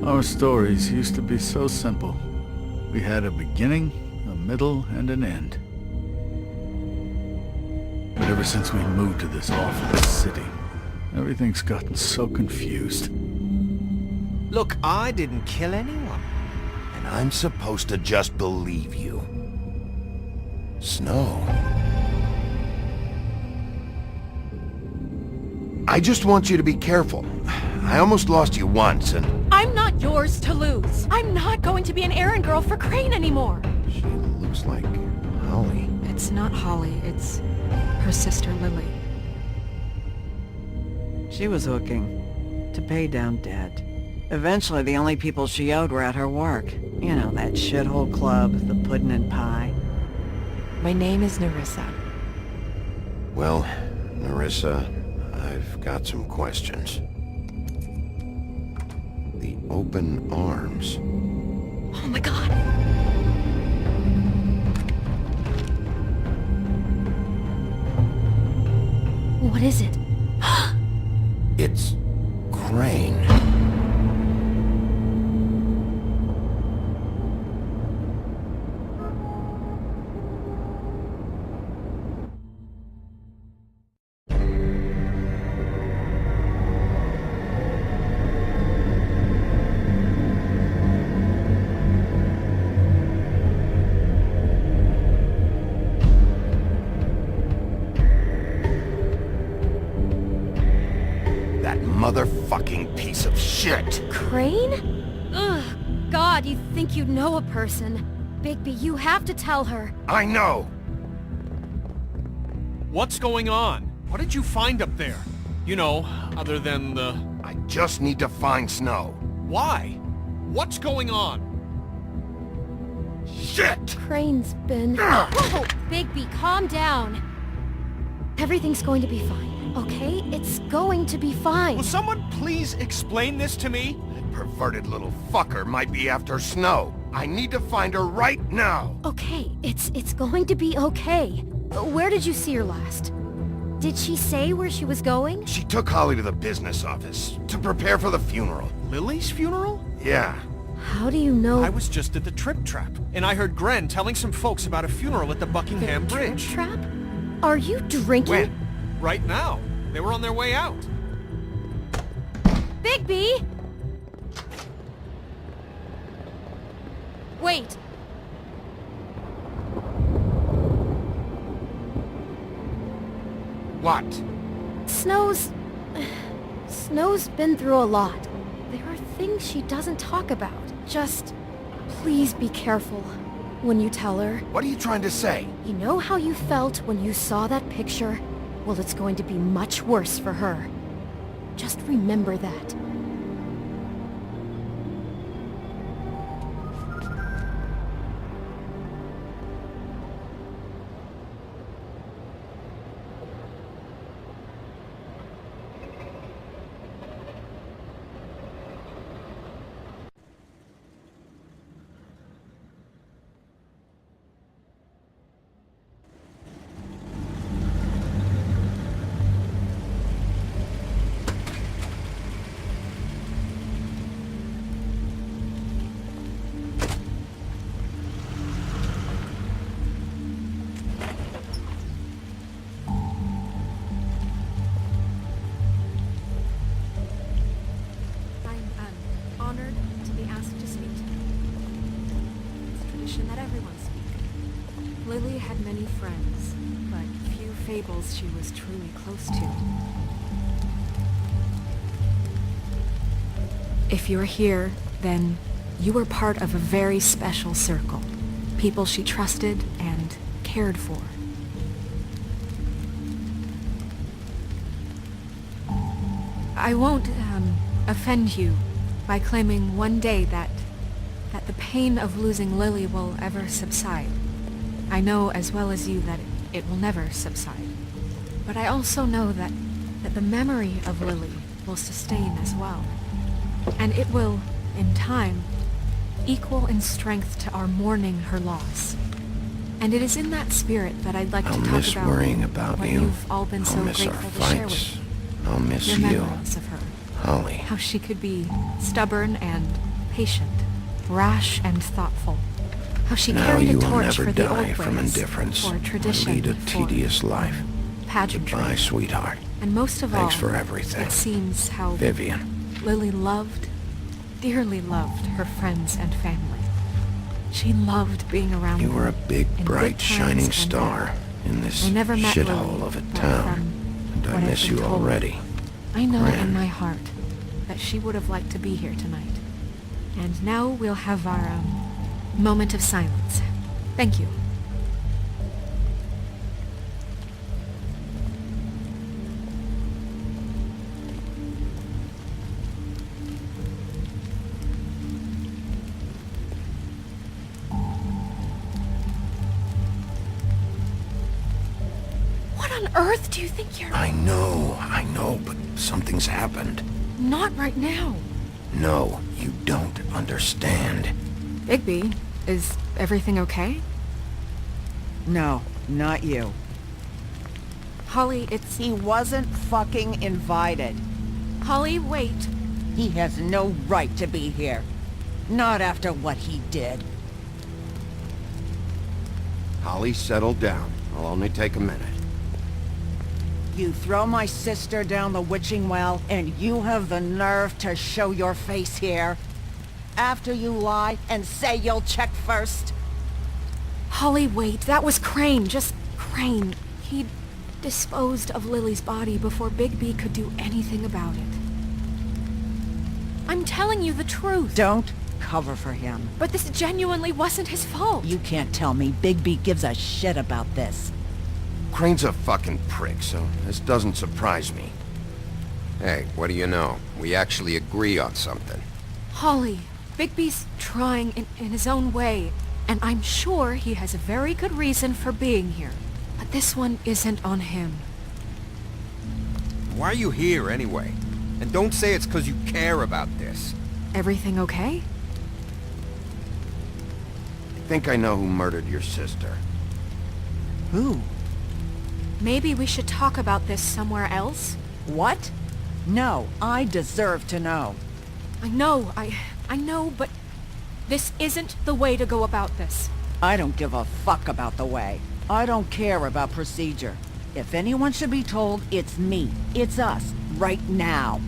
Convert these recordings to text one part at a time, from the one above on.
Our stories used to be so simple. We had a beginning, a middle, and an end. But ever since we moved to this awful city, everything's gotten so confused. Look, I didn't kill anyone. And I'm supposed to just believe you. Snow. I just want you to be careful. I almost lost you once, and... I'm not yours to lose. I'm not going to be an errand girl for Crane anymore. She looks like Holly. It's not Holly, it's her sister Lily. She was hooking to pay down debt. Eventually, the only people she owed were at her work. You know, that shithole club, the puddin' and pie. My name is Nerissa. Well, Nerissa, I've got some questions. The open arms. Oh my god. What is it? It's Crane. Motherfucking piece of shit! Crane? Ugh, God, you think you know a person. Bigby, you have to tell her. I know! What's going on? What did you find up there? You know, other than the... I just need to find Snow. Why? What's going on? Shit! Crane's been... Whoa! Bigby, calm down. Everything's going to be fine. Okay? It's going to be fine. Will someone please explain this to me? That perverted little fucker might be after Snow. I need to find her right now. Okay, it's going to be okay. Where did you see her last? Did she say where she was going? She took Holly to the business office to prepare for the funeral. Lily's funeral? Yeah. How do you know? I was just at the Trip Trap, and I heard Gren telling some folks about a funeral at the Buckingham The Bridge. Trip Trap? Are you drinking? When? Right now. They were on their way out. Bigby! Wait. What? Snow's been through a lot. There are things she doesn't talk about. Just, please be careful when you tell her. What are you trying to say? You know how you felt when you saw that picture? Well, it's going to be much worse for her. Just remember that. Honored to be asked to speak to you. It's tradition that everyone speak. Lily had many friends, but few fables she was truly close to. If you're here, then you were part of a very special circle. People she trusted and cared for. I won't, offend you by claiming one day that the pain of losing Lily will ever subside. I know as well as you that it will never subside. But I also know that the memory of Lily will sustain as well. And it will, in time, equal in strength to our mourning her loss. And it is in that spirit that I'd like to talk about worrying about what you. you've all been so I'll miss our grateful to share with fights. me. I'll miss Your you, memories of her. Holly. How she could be stubborn and patient, rash and thoughtful. How she Now carried a you will torch never for the die old from ways, indifference for or tradition, lead a for tedious life. pageantry. Goodbye, sweetheart. And most of Thanks all, for everything. it seems how Vivian. Lily loved, dearly loved her friends and family. She loved being around You them were a big, in bright, good times shining and star bad. in this I never met shithole Lily, of a but town. from And I what I've miss been you told, already. I know in Gran. my heart that she would have liked to be here tonight. And now we'll have our, moment of silence. Thank you. What on earth do you think you're... I know, but something's happened. Not right now. No, you don't understand. Bigby, is everything okay? No, not you. Holly, it's... He wasn't fucking invited. Holly, wait. He has no right to be here. Not after what he did. Holly, settle down. I'll only take a minute. You throw my sister down the witching well, and you have the nerve to show your face here? After you lie and say you'll check first? Holly, wait. That was Crane. Just Crane. He'd disposed of Lily's body before Bigby could do anything about it. I'm telling you the truth. Don't cover for him. But this genuinely wasn't his fault. You can't tell me Bigby gives a shit about this. Crane's a fucking prick, so this doesn't surprise me. Hey, what do you know? We actually agree on something. Holly, Bigby's trying in his own way, and I'm sure he has a very good reason for being here. But this one isn't on him. Why are you here, anyway? And don't say it's because you care about this. Everything okay? I think I know who murdered your sister. Who? Maybe we should talk about this somewhere else? What? No, I deserve to know. I know, but this isn't the way to go about this. I don't give a fuck about the way. I don't care about procedure. If anyone should be told, it's me. It's us. Right now.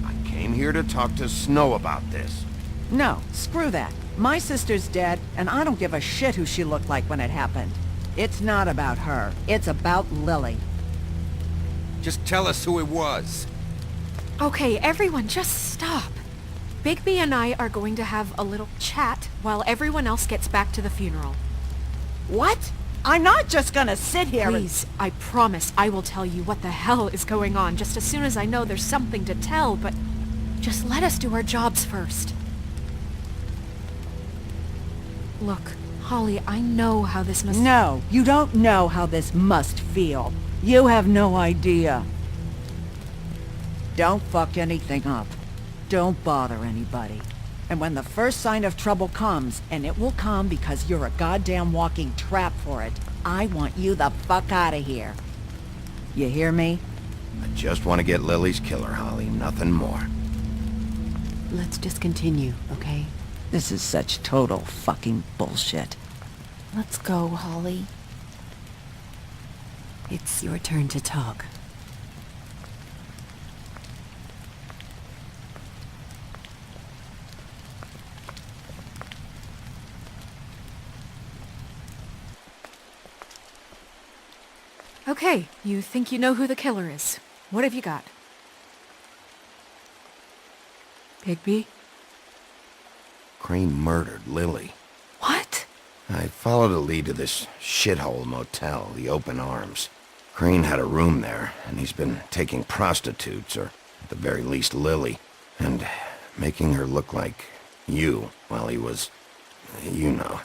I came here to talk to Snow about this. No, screw that. My sister's dead, and I don't give a shit who she looked like when it happened. It's not about her. It's about Lily. Just tell us who it was. Okay, everyone, just stop. Bigby and I are going to have a little chat while everyone else gets back to the funeral. What? I'm not just gonna sit here Please, I promise I will tell you what the hell is going on just as soon as I know there's something to tell, but just let us do our jobs first. Look, Holly, I know how this must... No, you don't know how this must feel. You have no idea. Don't fuck anything up. Don't bother anybody. And when the first sign of trouble comes, and it will come because you're a goddamn walking trap for it, I want you the fuck out of here. You hear me? I just want to get Lily's killer, Holly. Nothing more. Let's just continue, okay? This is such total fucking bullshit. Let's go, Holly. It's your turn to talk. Okay, you think you know who the killer is. What have you got? Bigby? Crane murdered Lily. What? I followed a lead to this shithole motel, the Open Arms. Crane had a room there, and he's been taking prostitutes, or at the very least Lily, and making her look like you while he was, you know.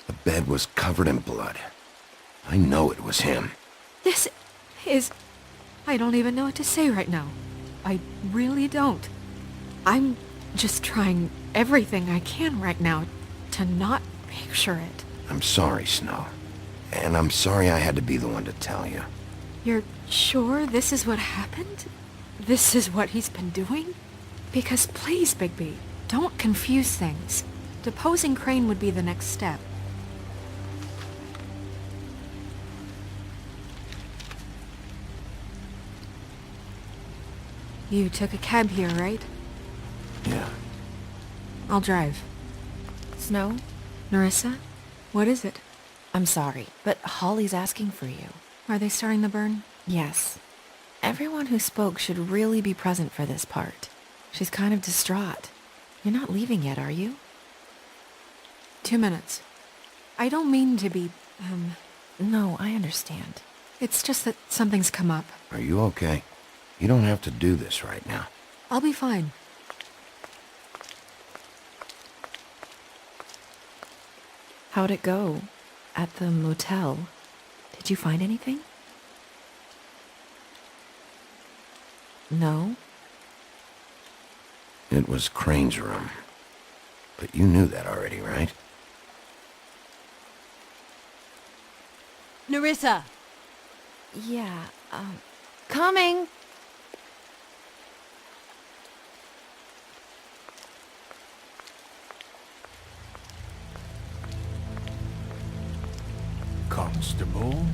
The bed was covered in blood. I know it was him. This is... I don't even know what to say right now. I really don't. I'm just trying everything I can right now to not picture it. I'm sorry, Snow. And I'm sorry I had to be the one to tell you. You're sure this is what happened? This is what he's been doing? Because please, Bigby, Don't confuse things. Deposing Crane would be the next step. You took a cab here, right? Yeah. I'll drive. Snow? Nerissa? What is it? I'm sorry, but Holly's asking for you. Are they starting the burn? Yes. Everyone who spoke should really be present for this part. She's kind of distraught. You're not leaving yet, are you? 2 minutes. I don't mean to be, No, I understand. It's just that something's come up. Are you okay? You don't have to do this right now. I'll be fine. How'd it go? At the motel? Did you find anything? No? It was Crane's room. But you knew that already, right? Nerissa! Yeah, coming! Constable?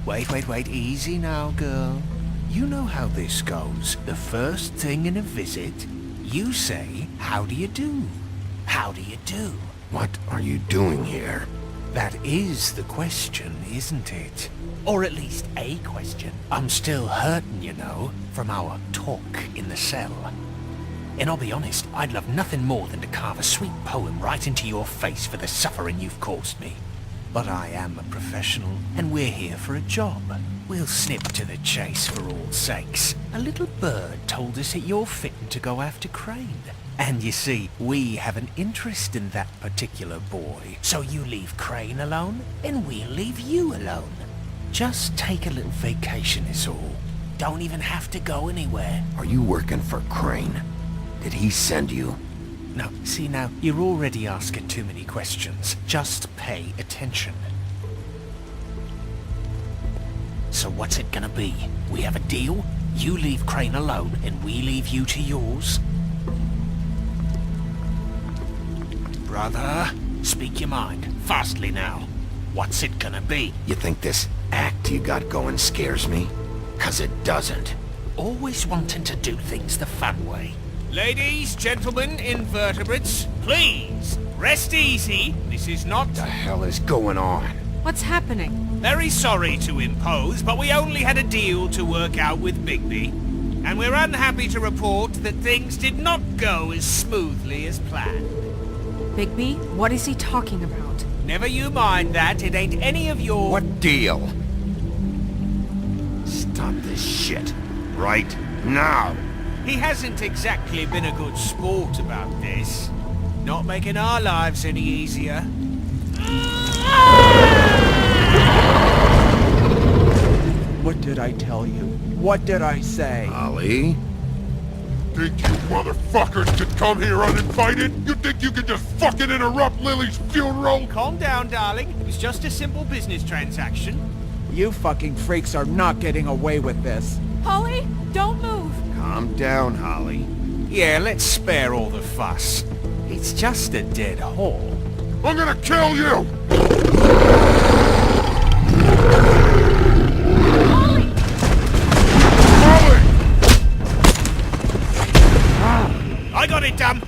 Wait, easy now, girl. You know how this goes. The first thing in a visit, you say, how do you do? How do you do? What are you doing here? That is the question, isn't it? Or at least a question. I'm still hurting, you know, from our talk in the cell. And I'll be honest, I'd love nothing more than to carve a sweet poem right into your face for the suffering you've caused me. But I am a professional, and we're here for a job. We'll snip to the chase for all sakes. A little bird told us that you're fitting to go after Crane. And you see, we have an interest in that particular boy. So you leave Crane alone, and we'll leave you alone. Just take a little vacation is all. Don't even have to go anywhere. Are you working for Crane? Did he send you? No, see now, you're already asking too many questions. Just pay attention. So what's it gonna be? We have a deal? You leave Crane alone, and we leave you to yours? Brother, speak your mind. Fastly now. What's it gonna be? You think this act you got going scares me? 'Cause it doesn't. Always wanting to do things the fun way. Ladies, gentlemen, invertebrates, please, rest easy. This is not... What the hell is going on? What's happening? Very sorry to impose, but we only had a deal to work out with Bigby. And we're unhappy to report that things did not go as smoothly as planned. Bigby? What is he talking about? Never you mind that, it ain't any of your... What deal? Stop this shit. Right now. He hasn't exactly been a good sport about this. Not making our lives any easier. What did I tell you? What did I say? Holly? Think you motherfuckers could come here uninvited? You think you can just fucking interrupt Lily's funeral? Calm down, darling. It was just a simple business transaction. You fucking freaks are not getting away with this. Holly, don't move! Calm down, Holly. Yeah, let's spare all the fuss. It's just a dead hole. I'm gonna kill you! I got it, damn!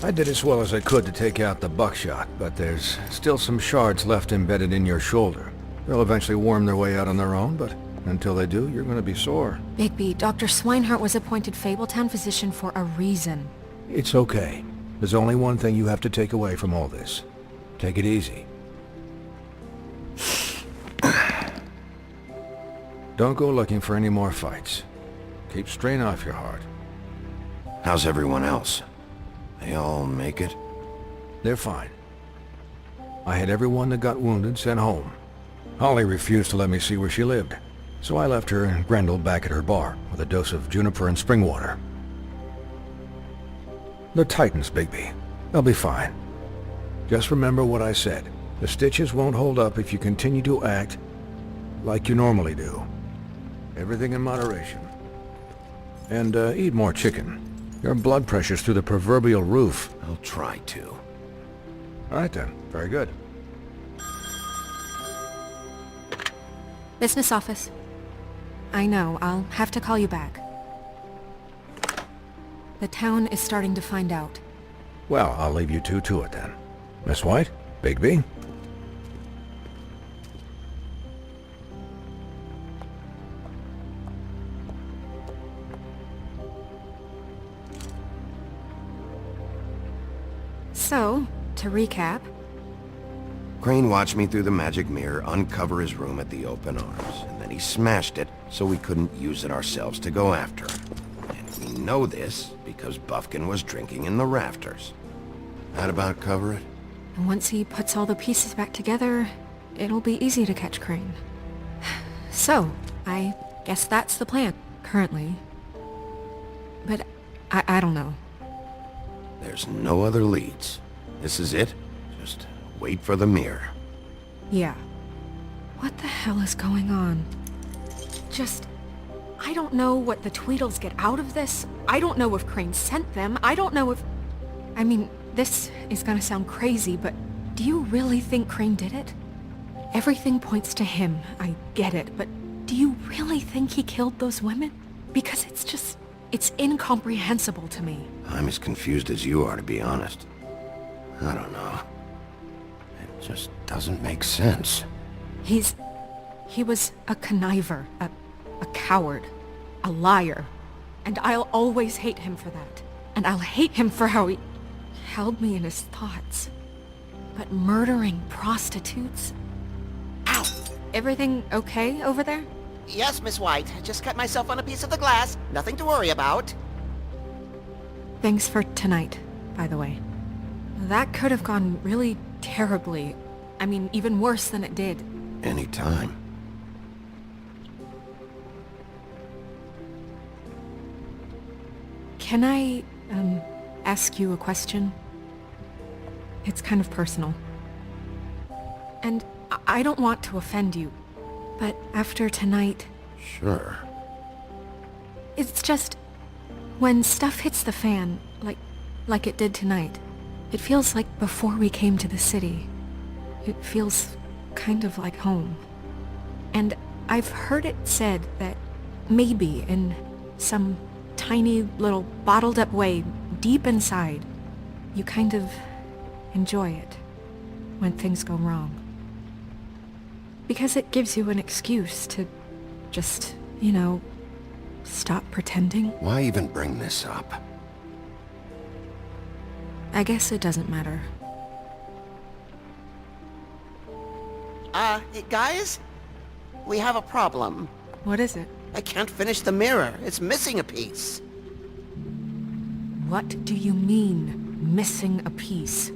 I did as well as I could to take out the buckshot, but there's still some shards left embedded in your shoulder. They'll eventually worm their way out on their own, but until they do, you're gonna be sore. Bigby, Dr. Swinehart was appointed Fabletown physician for a reason. It's okay. There's only one thing you have to take away from all this. Take it easy. Don't go looking for any more fights. Keep strain off your heart. How's everyone else? They all make it? They're fine. I had everyone that got wounded sent home. Holly refused to let me see where she lived, so I left her and Grendel back at her bar with a dose of juniper and spring water. They're Titans, Bigby. They'll be fine. Just remember what I said. The stitches won't hold up if you continue to act like you normally do. Everything in moderation. And eat more chicken. Your blood pressure's through the proverbial roof. I'll try to. All right then. Very good. Business office. I know, I'll have to call you back. The town is starting to find out. Well, I'll leave you two to it then. Miss White? Bigby? So, to recap... Crane watched me through the magic mirror uncover his room at the open arms, and then he smashed it so we couldn't use it ourselves to go after him. And we know this because Buffkin was drinking in the rafters. That about cover it? And once he puts all the pieces back together, it'll be easy to catch Crane. So, I guess that's the plan, currently. But I don't know. There's no other leads. This is it. Just wait for the mirror. Yeah. What the hell is going on? I don't know what the Tweedles get out of this. I don't know if Crane sent them. I don't know if... I mean, this is gonna sound crazy, but do you really think Crane did it? Everything points to him, I get it, but do you really think he killed those women? Because it's incomprehensible to me. I'm as confused as you are, to be honest. I don't know. It just doesn't make sense. He was a conniver, a coward, a liar, and I'll always hate him for that. And I'll hate him for how he held me in his thoughts. But murdering prostitutes? Ow! Everything okay over there? Yes, Miss White. I just cut myself on a piece of the glass. Nothing to worry about. Thanks for tonight, by the way. That could have gone really terribly. I mean, even worse than it did. Anytime. Can I, ask you a question? It's kind of personal. And I don't want to offend you, but after tonight... Sure. It's just... when stuff hits the fan, like it did tonight, it feels like before we came to the city. It feels kind of like home. And I've heard it said that maybe in some tiny little bottled up way deep inside, you kind of enjoy it when things go wrong. Because it gives you an excuse to just, stop pretending. Why even bring this up? I guess it doesn't matter. Hey, guys? We have a problem. What is it? I can't finish the mirror. It's missing a piece. What do you mean, missing a piece?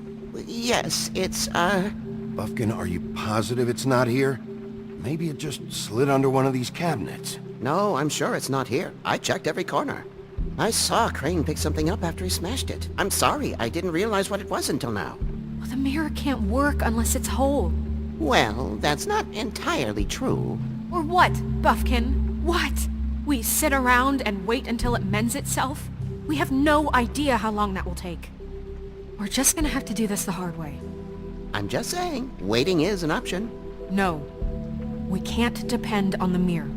Yes, it's, Buffkin, are you positive it's not here? Maybe it just slid under one of these cabinets. No, I'm sure it's not here. I checked every corner. I saw Crane pick something up after he smashed it. I'm sorry, I didn't realize what it was until now. Well, the mirror can't work unless it's whole. Well, that's not entirely true. Or what, Buffkin? What? We sit around and wait until it mends itself? We have no idea how long that will take. We're just gonna have to do this the hard way. I'm just saying, waiting is an option. No. We can't depend on the mirror.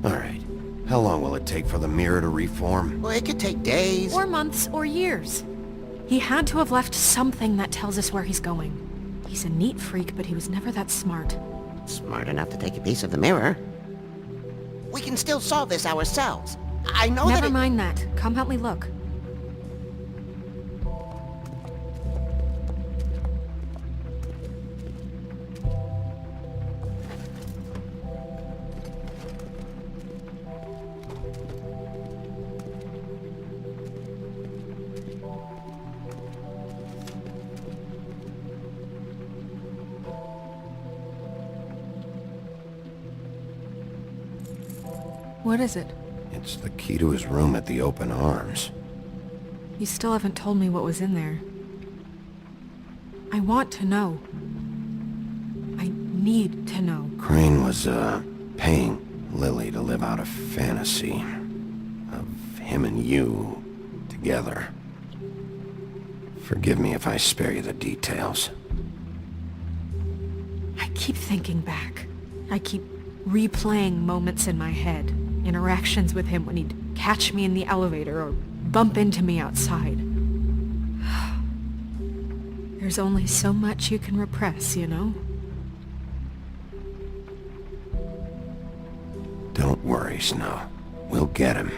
All right. How long will it take for the mirror to reform? Well, it could take days. Or months or years. He had to have left something that tells us where he's going. He's a neat freak, but he was never that smart. Smart enough to take a piece of the mirror. We can still solve this ourselves. I know that Never mind that. Come help me look. What is it? It's the key to his room at the open arms. You still haven't told me what was in there. I want to know. I need to know. Crane was, paying Lily to live out a fantasy of him and you together. Forgive me if I spare you the details. I keep thinking back. I keep replaying moments in my head. Interactions with him when he'd catch me in the elevator or bump into me outside. There's only so much you can repress, you know? Don't worry, Snow. We'll get him.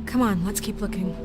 Come on, let's keep looking.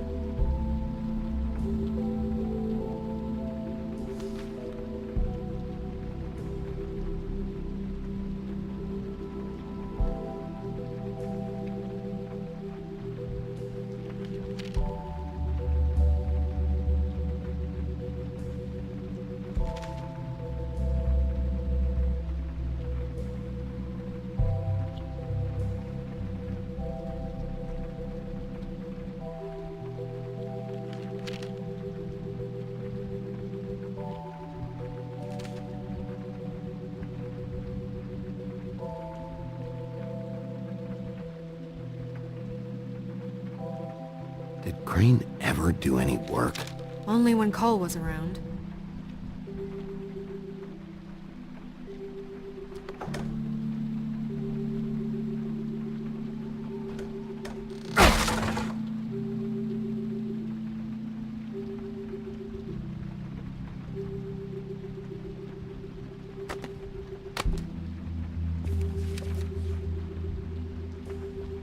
Did Crane ever do any work? Only when Cole was around.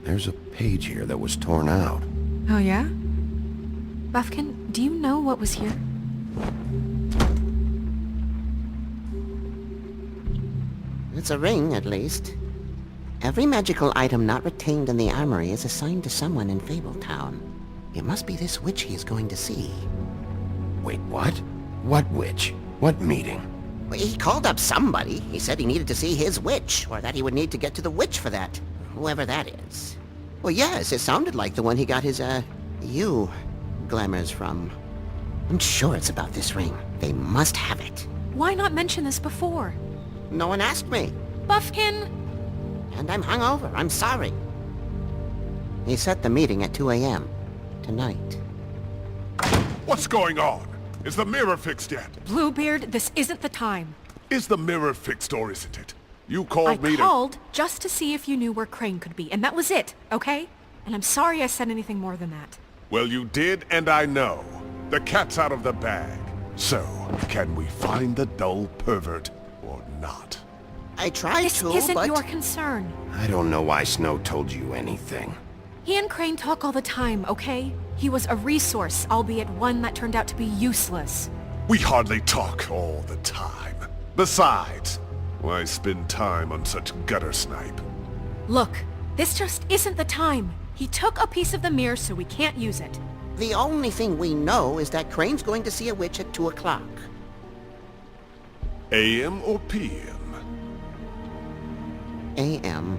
There's a page here that was torn out. Oh yeah? Buffkin, do you know what was here? It's a ring, at least. Every magical item not retained in the armory is assigned to someone in Fabletown. It must be this witch he is going to see. Wait, what? What witch? What meeting? He called up somebody. He said he needed to see his witch, or that he would need to get to the witch for that. Whoever that is. Well, yes, it sounded like the one he got his, you glamours from. I'm sure it's about this ring. They must have it. Why not mention this before? No one asked me. Buffkin! And I'm hungover. I'm sorry. He set the meeting at 2 a.m. tonight. What's going on? Is the mirror fixed yet? Bluebeard, this isn't the time. Is the mirror fixed or isn't it? You called me to... I called just to see if you knew where Crane could be, and that was it, okay? And I'm sorry I said anything more than that. Well, you did, and I know. The cat's out of the bag. So, can we find the dull pervert or not? I tried This isn't your concern. I don't know why Snow told you anything. He and Crane talk all the time, okay? He was a resource, albeit one that turned out to be useless. We hardly talk all the time. Besides, why spend time on such gutter snipe? Look, this just isn't the time. He took a piece of the mirror, so we can't use it. The only thing we know is that Crane's going to see a witch at 2 o'clock. AM or PM? AM.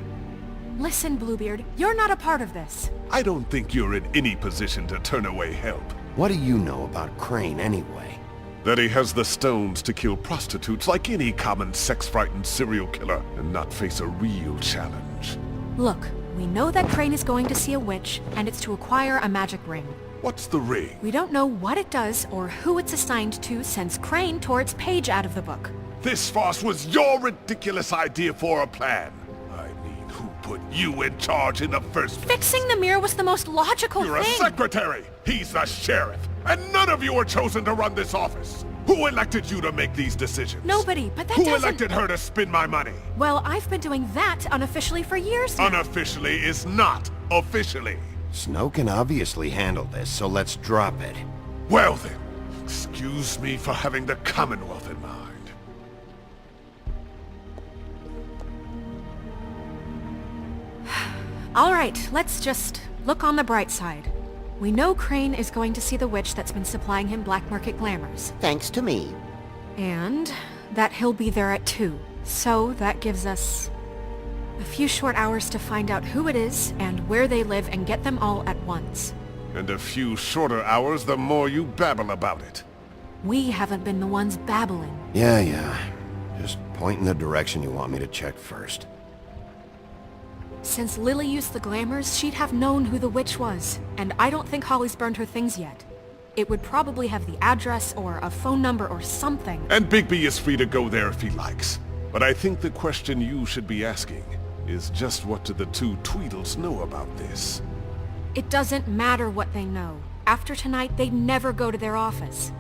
Listen, Bluebeard, you're not a part of this. I don't think you're in any position to turn away help. What do you know about Crane anyway? That he has the stones to kill prostitutes like any common sex-frightened serial killer and not face a real challenge. Look, we know that Crane is going to see a witch, and it's to acquire a magic ring. What's the ring? We don't know what it does or who it's assigned to since Crane tore its page out of the book. This farce was your ridiculous idea for a plan. I mean, who put you in charge in the first place? Fixing the mirror was the most logical You're thing. a secretary! He's the sheriff! And none of you were chosen to run this office! Who elected you to make these decisions? Nobody, but that Who doesn't... elected her to spend my money? Well, I've been doing that unofficially for years now. Unofficially is not officially. Snow can obviously handle this, so let's drop it. Well then, excuse me for having the Commonwealth in mind. All right, let's just look on the bright side. We know Crane is going to see the witch that's been supplying him black market glamours. Thanks to me. And that he'll be there at 2. So that gives us a few short hours to find out who it is and where they live and get them all at once. And a few shorter hours the more you babble about it. We haven't been the ones babbling. Yeah. Just point in the direction you want me to check first. Since Lily used the glamours, she'd have known who the witch was. And I don't think Holly's burned her things yet. It would probably have the address or a phone number or something. And Bigby is free to go there if he likes. But I think the question you should be asking is just what do the two Tweedles know about this? It doesn't matter what they know. After tonight, they'd never go to their office.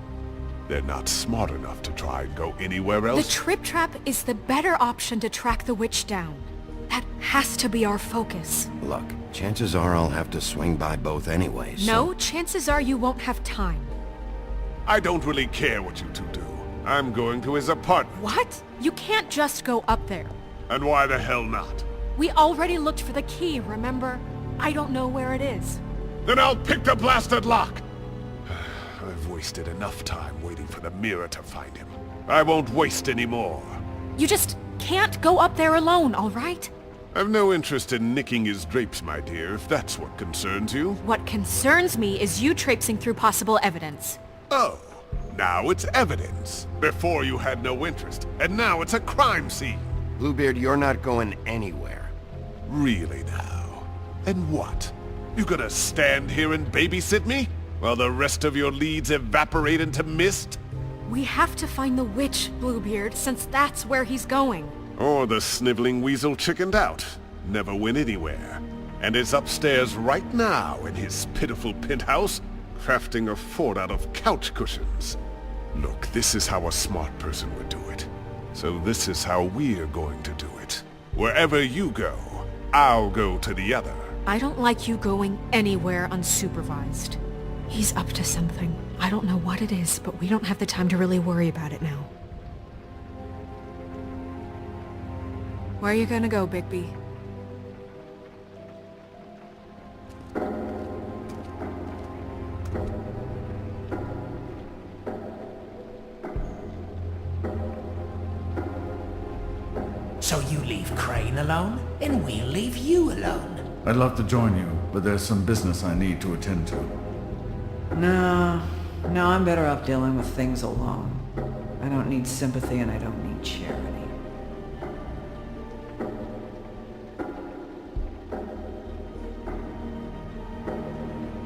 They're not smart enough to try and go anywhere else. The Trip Trap is the better option to track the witch down. That has to be our focus. Look, chances are I'll have to swing by both anyways. No, chances are you won't have time. I don't really care what you two do. I'm going to his apartment. What? You can't just go up there. And why the hell not? We already looked for the key, remember? I don't know where it is. Then I'll pick the blasted lock! I've wasted enough time waiting for the mirror to find him. I won't waste any more. You just can't go up there alone, all right? I've no interest in nicking his drapes, my dear, if that's what concerns you. What concerns me is you traipsing through possible evidence. Oh, now it's evidence. Before you had no interest, and now it's a crime scene. Bluebeard, you're not going anywhere. Really now? And what? You gonna stand here and babysit me? While the rest of your leads evaporate into mist? We have to find the witch, Bluebeard, since that's where he's going. Or the sniveling weasel chickened out. Never went anywhere. And is upstairs right now in his pitiful penthouse, crafting a fort out of couch cushions. Look, this is how a smart person would do it. So this is how we're going to do it. Wherever you go, I'll go to the other. I don't like you going anywhere unsupervised. He's up to something. I don't know what it is, but we don't have the time to really worry about it now. Where are you gonna go, Bigby? So you leave Crane alone, and we'll leave you alone. I'd love to join you, but there's some business I need to attend to. No, I'm better off dealing with things alone. I don't need sympathy and I don't need charity.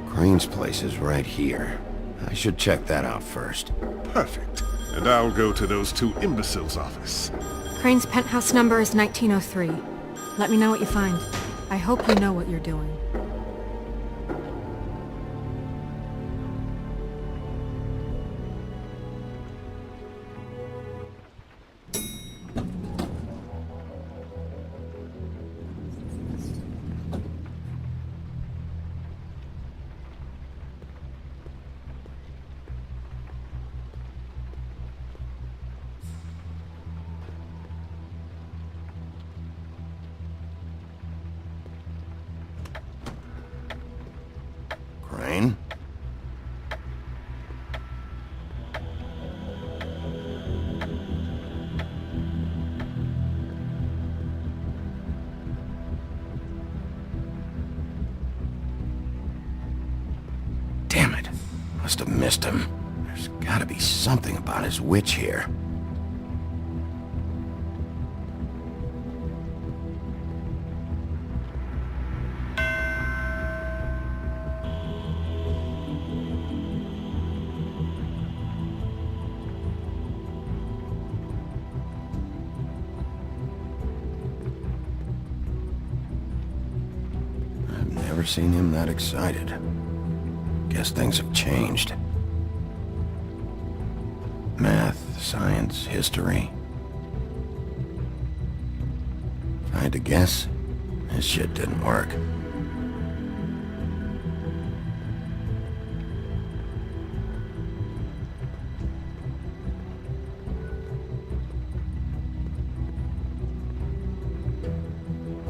Crane's place is right here. I should check that out first. Perfect. And I'll go to those two imbeciles' office. Crane's penthouse number is 1903. Let me know what you find. I hope you know what you're doing. Crane? Damn it. Must have missed him. There's gotta be something about his witch here. seen him that excited. Guess things have changed. Math, science, history. If I had to guess, his shit didn't work.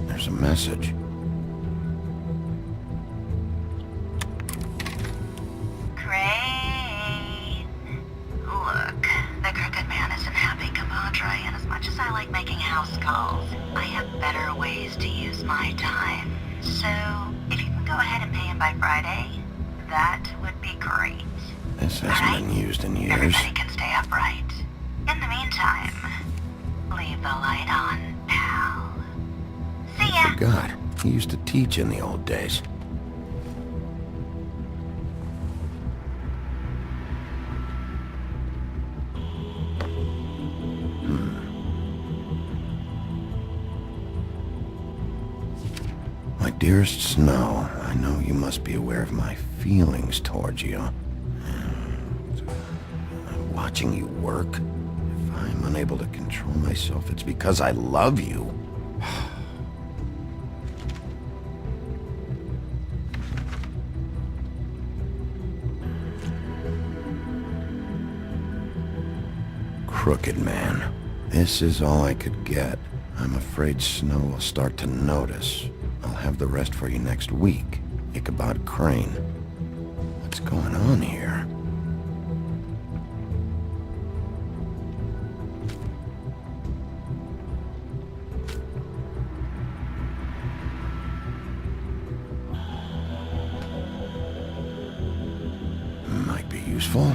There's a message. Crane. Look, the crooked man isn't having compadre, and as much as I like making house calls, I have better ways to use my time. So, if you can go ahead and pay him by Friday, that would be great. This hasn't been used in years. Everybody can stay upright. In the meantime, leave the light on, pal. See ya! God, he used to teach in the old days. My dearest Snow, I know you must be aware of my feelings towards you. Watching you work, if I'm unable to control myself, it's because I love you. Crooked man. This is all I could get. I'm afraid Snow will start to notice. I'll have the rest for you next week. Ichabod Crane. What's going on here? Might be useful.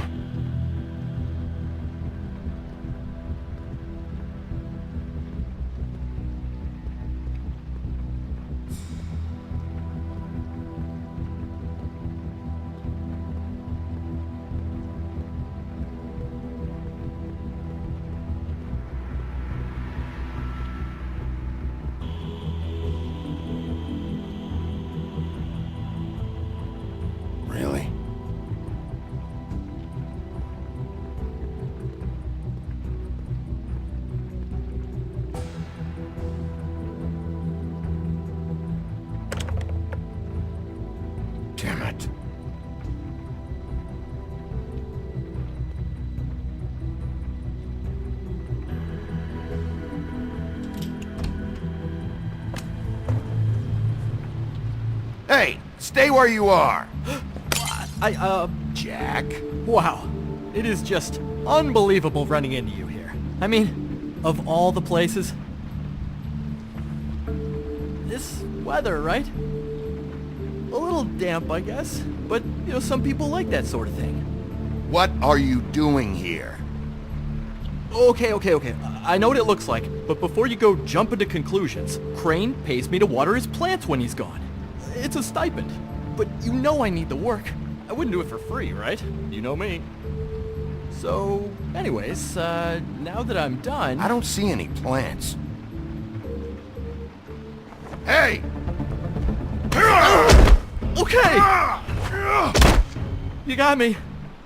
Really? Damn it. Hey, stay where you are. Jack? Wow. It is just unbelievable running into you here. I mean, of all the places. This weather, right? A little damp, I guess. But, you know, some people like that sort of thing. What are you doing here? Okay. I know what it looks like, but before you go jumping to conclusions, Crane pays me to water his plants when he's gone. It's a stipend, but you know I need the work. I wouldn't do it for free, right? You know me. So, anyways, now that I'm done... I don't see any plants. Hey! Okay! You got me.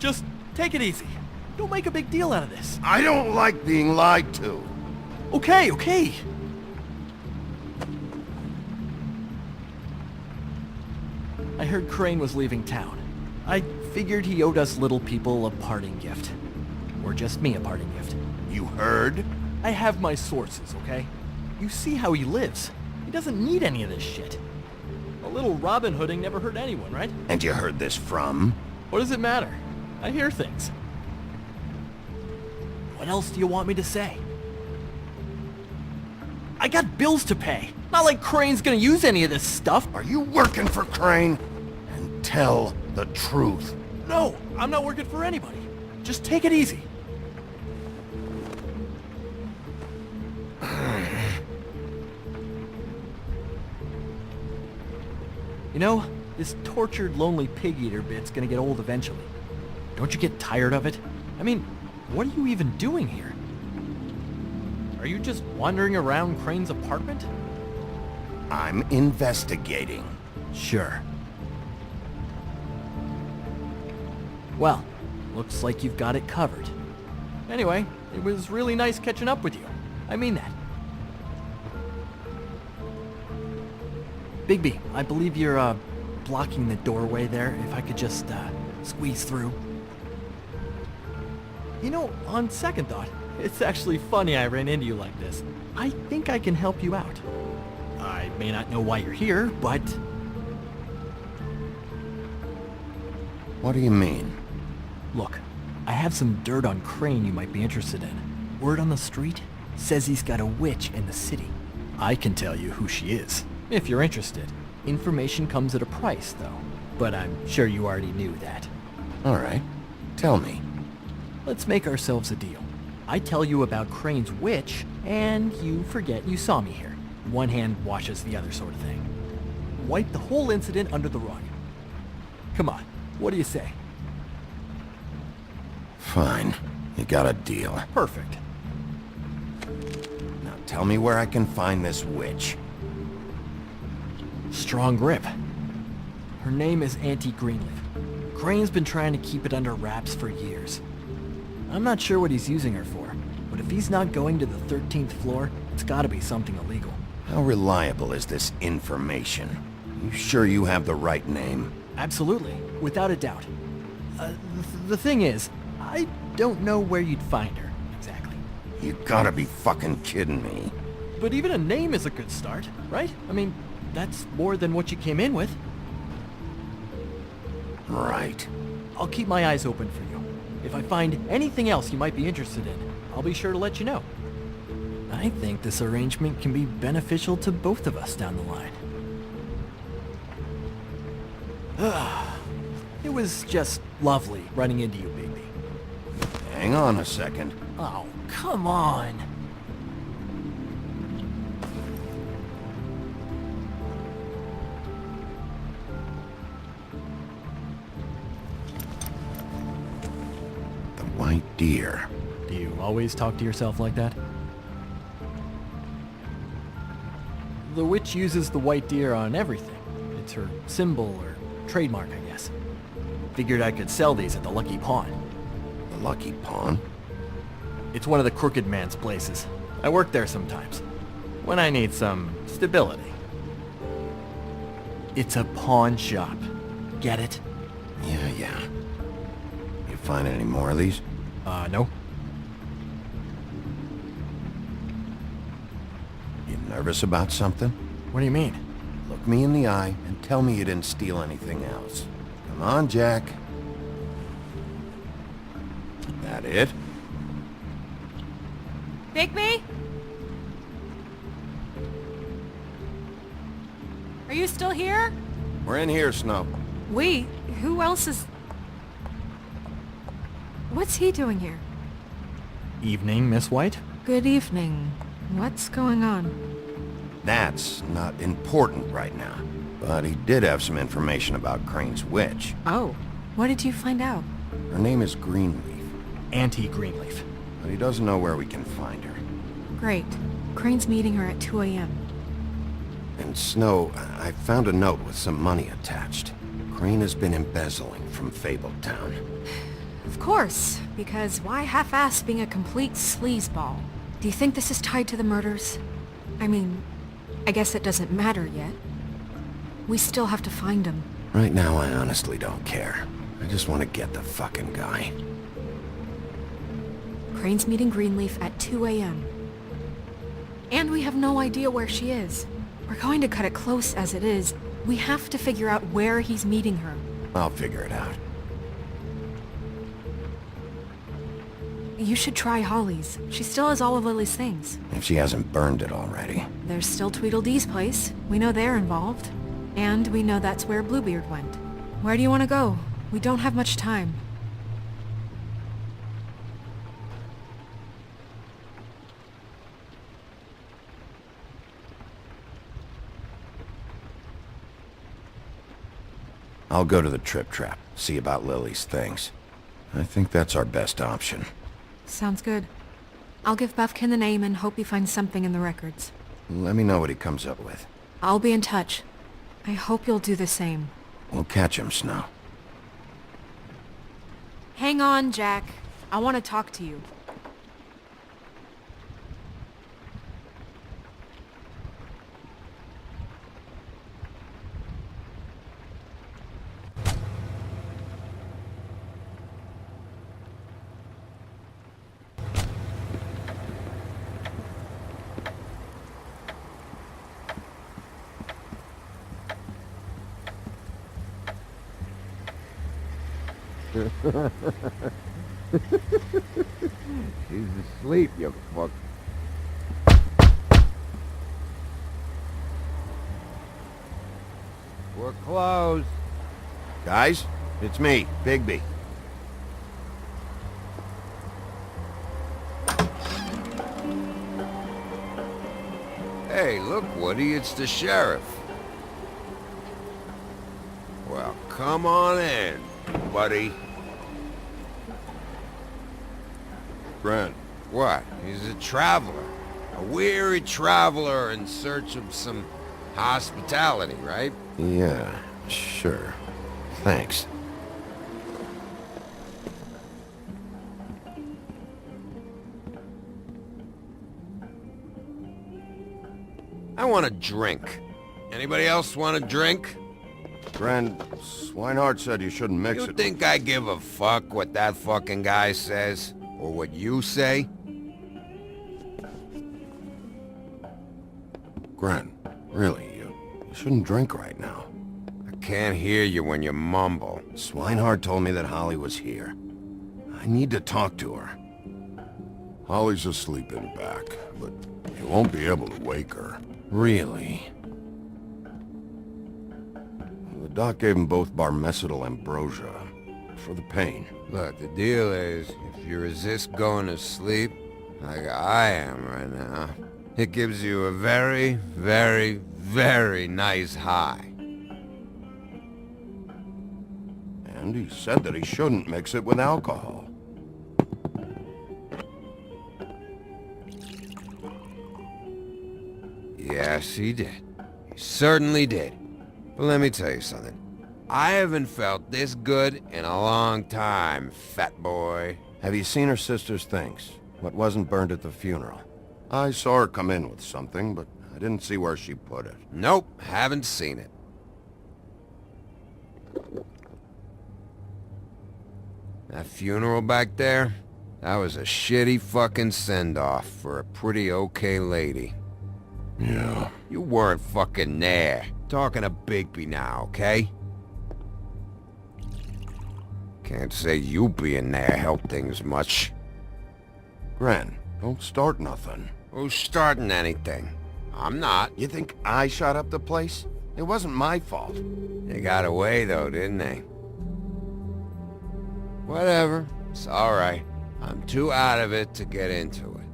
Just take it easy. Don't make a big deal out of this. I don't like being lied to. Okay. I heard Crane was leaving town. I figured he owed us little people a parting gift. Or just me a parting gift. You heard? I have my sources, okay? You see how he lives. He doesn't need any of this shit. A little Robin Hooding never hurt anyone, right? And you heard this from? What does it matter? I hear things. What else do you want me to say? I got bills to pay. Not like Crane's gonna use any of this stuff. Are you working for Crane? And tell the truth. No, I'm not working for anybody. Just take it easy. You know, this tortured, lonely pig-eater bit's gonna get old eventually. Don't you get tired of it? I mean, what are you even doing here? Are you just wandering around Crane's apartment? I'm investigating. Sure. Well, looks like you've got it covered. Anyway, it was really nice catching up with you. I mean that. Bigby, I believe you're, blocking the doorway there. If I could just, squeeze through. You know, on second thought, it's actually funny I ran into you like this. I think I can help you out. I may not know why you're here, but... What do you mean? Look, I have some dirt on Crane you might be interested in. Word on the street says he's got a witch in the city. I can tell you who she is, if you're interested. Information comes at a price, though. But I'm sure you already knew that. All right. Tell me. Let's make ourselves a deal. I tell you about Crane's witch, and you forget you saw me here. One hand washes the other sort of thing. Wipe the whole incident under the rug. Come on, what do you say? Fine. You got a deal. Perfect. Now tell me where I can find this witch. Strong grip. Her name is Auntie Greenleaf. Crane's been trying to keep it under wraps for years. I'm not sure what he's using her for, but if he's not going to the 13th floor, it's gotta be something illegal. How reliable is this information? You sure you have the right name? Absolutely, without a doubt. The thing is, I don't know where you'd find her, exactly. You gotta be fucking kidding me. But even a name is a good start, right? I mean, that's more than what you came in with. Right. I'll keep my eyes open for you. If I find anything else you might be interested in, I'll be sure to let you know. I think this arrangement can be beneficial to both of us down the line. It was just lovely running into you, Bigby. Hang on a second. Oh, come on. The white deer. Do you always talk to yourself like that? The witch uses the white deer on everything. It's her symbol or trademark, I guess. Figured I could sell these at the Lucky Pawn. The Lucky Pawn? It's one of the crooked man's places. I work there sometimes, when I need some stability. It's a pawn shop. Get it? Yeah. You find any more of these? No. You nervous about something? What do you mean? Look me in the eye and tell me you didn't steal anything else. Come on, Jack. That it? Bigby? Are you still here? We're in here, Snow. We? Who else is... What's he doing here? Evening, Miss White? Good evening. What's going on? That's not important right now. But he did have some information about Crane's witch. Oh. What did you find out? Her name is Greenleaf. Auntie Greenleaf. But he doesn't know where we can find her. Great. Crane's meeting her at 2 a.m. And Snow, I found a note with some money attached. Crane has been embezzling from Fabletown. Of course, because why half-ass being a complete sleazeball? Do you think this is tied to the murders? I mean, I guess it doesn't matter yet. We still have to find him. Right now, I honestly don't care. I just want to get the fucking guy. Crane's meeting Greenleaf at 2 a.m. And we have no idea where she is. We're going to cut it close as it is. We have to figure out where he's meeting her. I'll figure it out. You should try Holly's. She still has all of Lily's things. If she hasn't burned it already. There's still Tweedledee's place. We know they're involved. And we know that's where Bluebeard went. Where do you want to go? We don't have much time. I'll go to the Trip Trap, see about Lily's things. I think that's our best option. Sounds good. I'll give Buffkin the name and hope he finds something in the records. Let me know what he comes up with. I'll be in touch. I hope you'll do the same. We'll catch him, Snow. Hang on, Jack. I want to talk to you. He's asleep, you fuck. We're closed. Guys, it's me, Bigby. Hey, look, Woody, it's the sheriff. Well, come on in, buddy. Grant. What? He's a traveler. A weary traveler in search of some hospitality, right? Yeah, sure. Thanks. I want a drink. Anybody else want a drink? Grant, Swinehart said you shouldn't mix it. You think I give a fuck what that fucking guy says? Or what you say? Grant, really, you shouldn't drink right now. I can't hear you when you mumble. Swinehart told me that Holly was here. I need to talk to her. Holly's asleep in back, but you won't be able to wake her. Really? The doc gave them both barmecidal ambrosia for the pain. Look, the deal is, if you resist going to sleep, like I am right now, it gives you a very, very, very nice high. And he said that he shouldn't mix it with alcohol. Yes, he did. He certainly did. But let me tell you something. I haven't felt this good in a long time, fat boy. Have you seen her sister's things? What wasn't burned at the funeral? I saw her come in with something, but I didn't see where she put it. Nope, haven't seen it. That funeral back there? That was a shitty fucking send-off for a pretty okay lady. Yeah. You weren't fucking there. Talking to Bigby now, okay? Can't say you being there helped things much. Grant, don't start nothing. Who's starting anything? I'm not. You think I shot up the place? It wasn't my fault. They got away though, didn't they? Whatever. It's alright. I'm too out of it to get into it.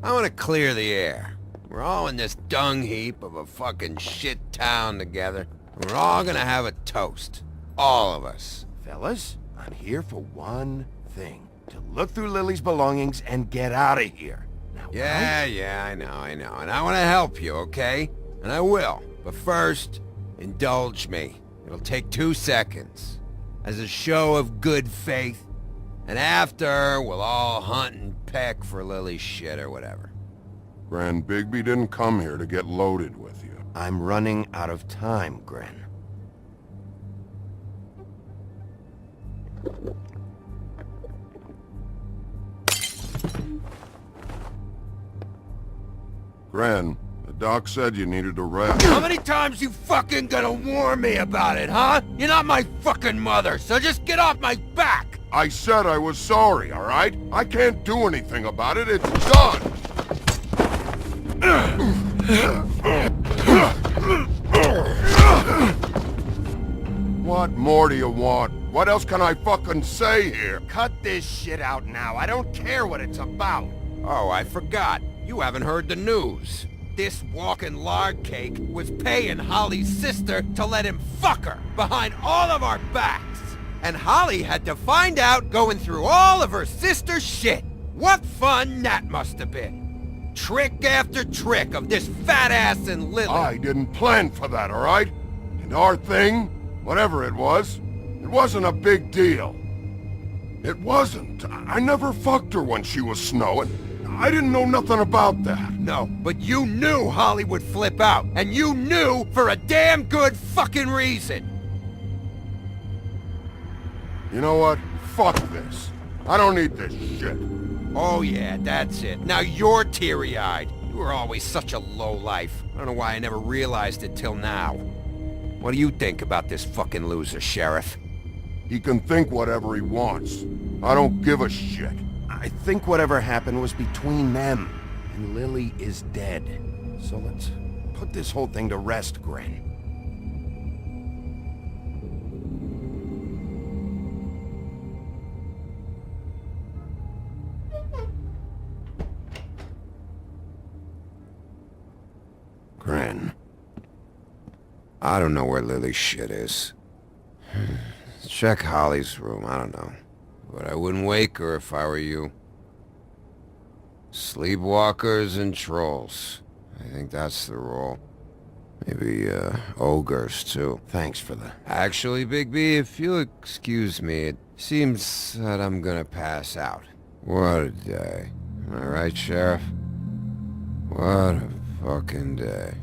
I want to clear the air. We're all in this dung heap of a fucking shit town together. And we're all gonna have a toast. All of us. Fellas, I'm here for one thing. To look through Lily's belongings and get out of here. Now, Yeah, I know. And I want to help you, okay? And I will. But first, indulge me. It'll take 2 seconds. As a show of good faith. And after, we'll all hunt and peck for Lily's shit or whatever. Gran, Bigby didn't come here to get loaded with you. I'm running out of time, Gren. Gran, the doc said you needed a rest. How many times you fucking gonna warn me about it, huh? You're not my fucking mother, so just get off my back! I said I was sorry, alright? I can't do anything about it, it's done! What more do you want? What else can I fucking say here? Cut this shit out now. I don't care what it's about. Oh, I forgot. You haven't heard the news. This walking lard cake was paying Holly's sister to let him fuck her behind all of our backs. And Holly had to find out going through all of her sister's shit. What fun that must have been. Trick after trick of this fat ass and Lily. I didn't plan for that, all right? And our thing, whatever it wasn't a big deal. It wasn't. I never fucked her when she was snowing. I didn't know nothing about that. No, but you knew Holly would flip out, and you knew for a damn good fucking reason. You know what? Fuck this. I don't need this shit. Oh yeah, that's it. Now you're teary-eyed. You were always such a lowlife. I don't know why I never realized it till now. What do you think about this fucking loser, Sheriff? He can think whatever he wants. I don't give a shit. I think whatever happened was between them, and Lily is dead. So let's put this whole thing to rest, Gren. Gren. I don't know where Lily's shit is. Check Holly's room, I don't know. But I wouldn't wake her if I were you. Sleepwalkers and trolls. I think that's the rule. Maybe, ogres, too. Thanks for the... Actually, Bigby, if you'll excuse me, it seems that I'm gonna pass out. What a day. Am I right, Sheriff? What a fucking day.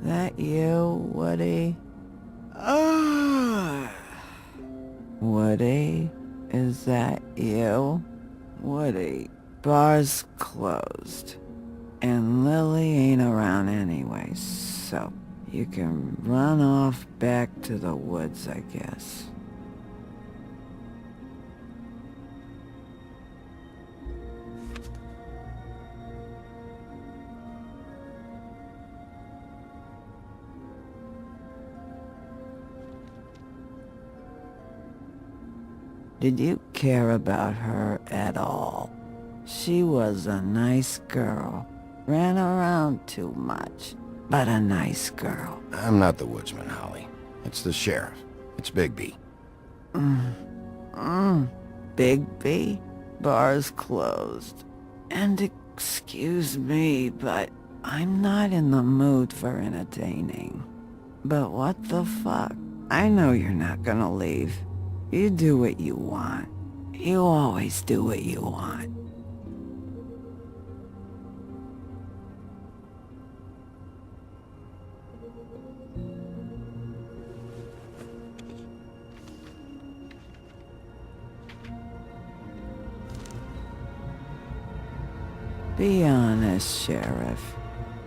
That you, Woody? Woody? Is that you? Woody, bar's closed. And Lily ain't around anyway, so you can run off back to the woods, I guess. Did you care about her at all? She was a nice girl. Ran around too much, but a nice girl. I'm not the woodsman, Holly. It's the sheriff. It's Bigby. Bigby? Bar's closed. And excuse me, but I'm not in the mood for entertaining. But what the fuck? I know you're not gonna leave. You do what you want. You always do what you want. Be honest, Sheriff.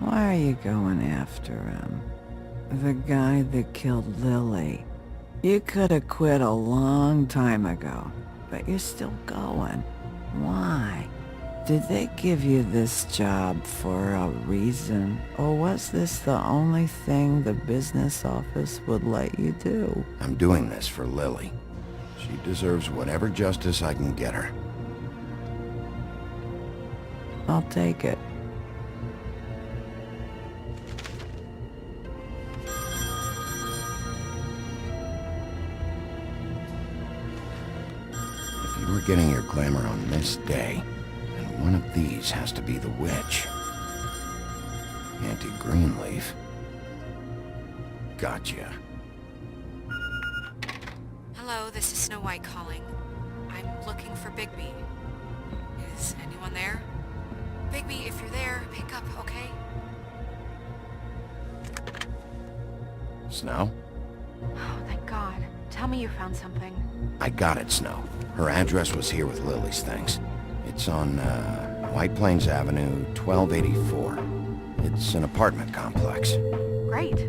Why are you going after him? The guy that killed Lily. You could have quit a long time ago, but you're still going. Why? Did they give you this job for a reason, or was this the only thing the business office would let you do? I'm doing this for Lily. She deserves whatever justice I can get her. I'll take it. If you were getting your glamour on this day, then one of these has to be the witch. Auntie Greenleaf. Gotcha. Hello, this is Snow White calling. I'm looking for Bigby. Is anyone there? Bigby, if you're there, pick up, okay? Snow? Oh, thank God. Tell me you found something. I got it, Snow. Her address was here with Lily's things. It's on, White Plains Avenue, 1284. It's an apartment complex. Great.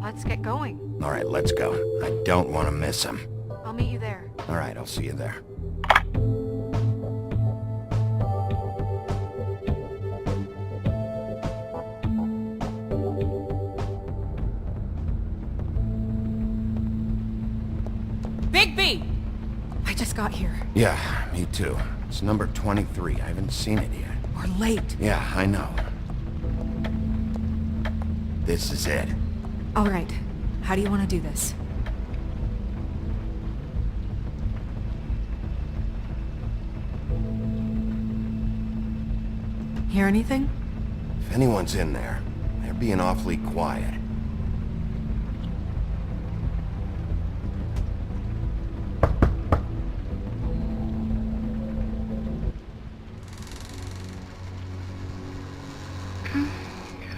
Let's get going. All right, let's go. I don't want to miss him. I'll meet you there. All right, I'll see you there. Bigby! I just got here. Yeah, me too. It's number 23. I haven't seen it yet. We're late. Yeah, I know. This is it. All right. How do you want to do this? Hear anything? If anyone's in there, they're being awfully quiet.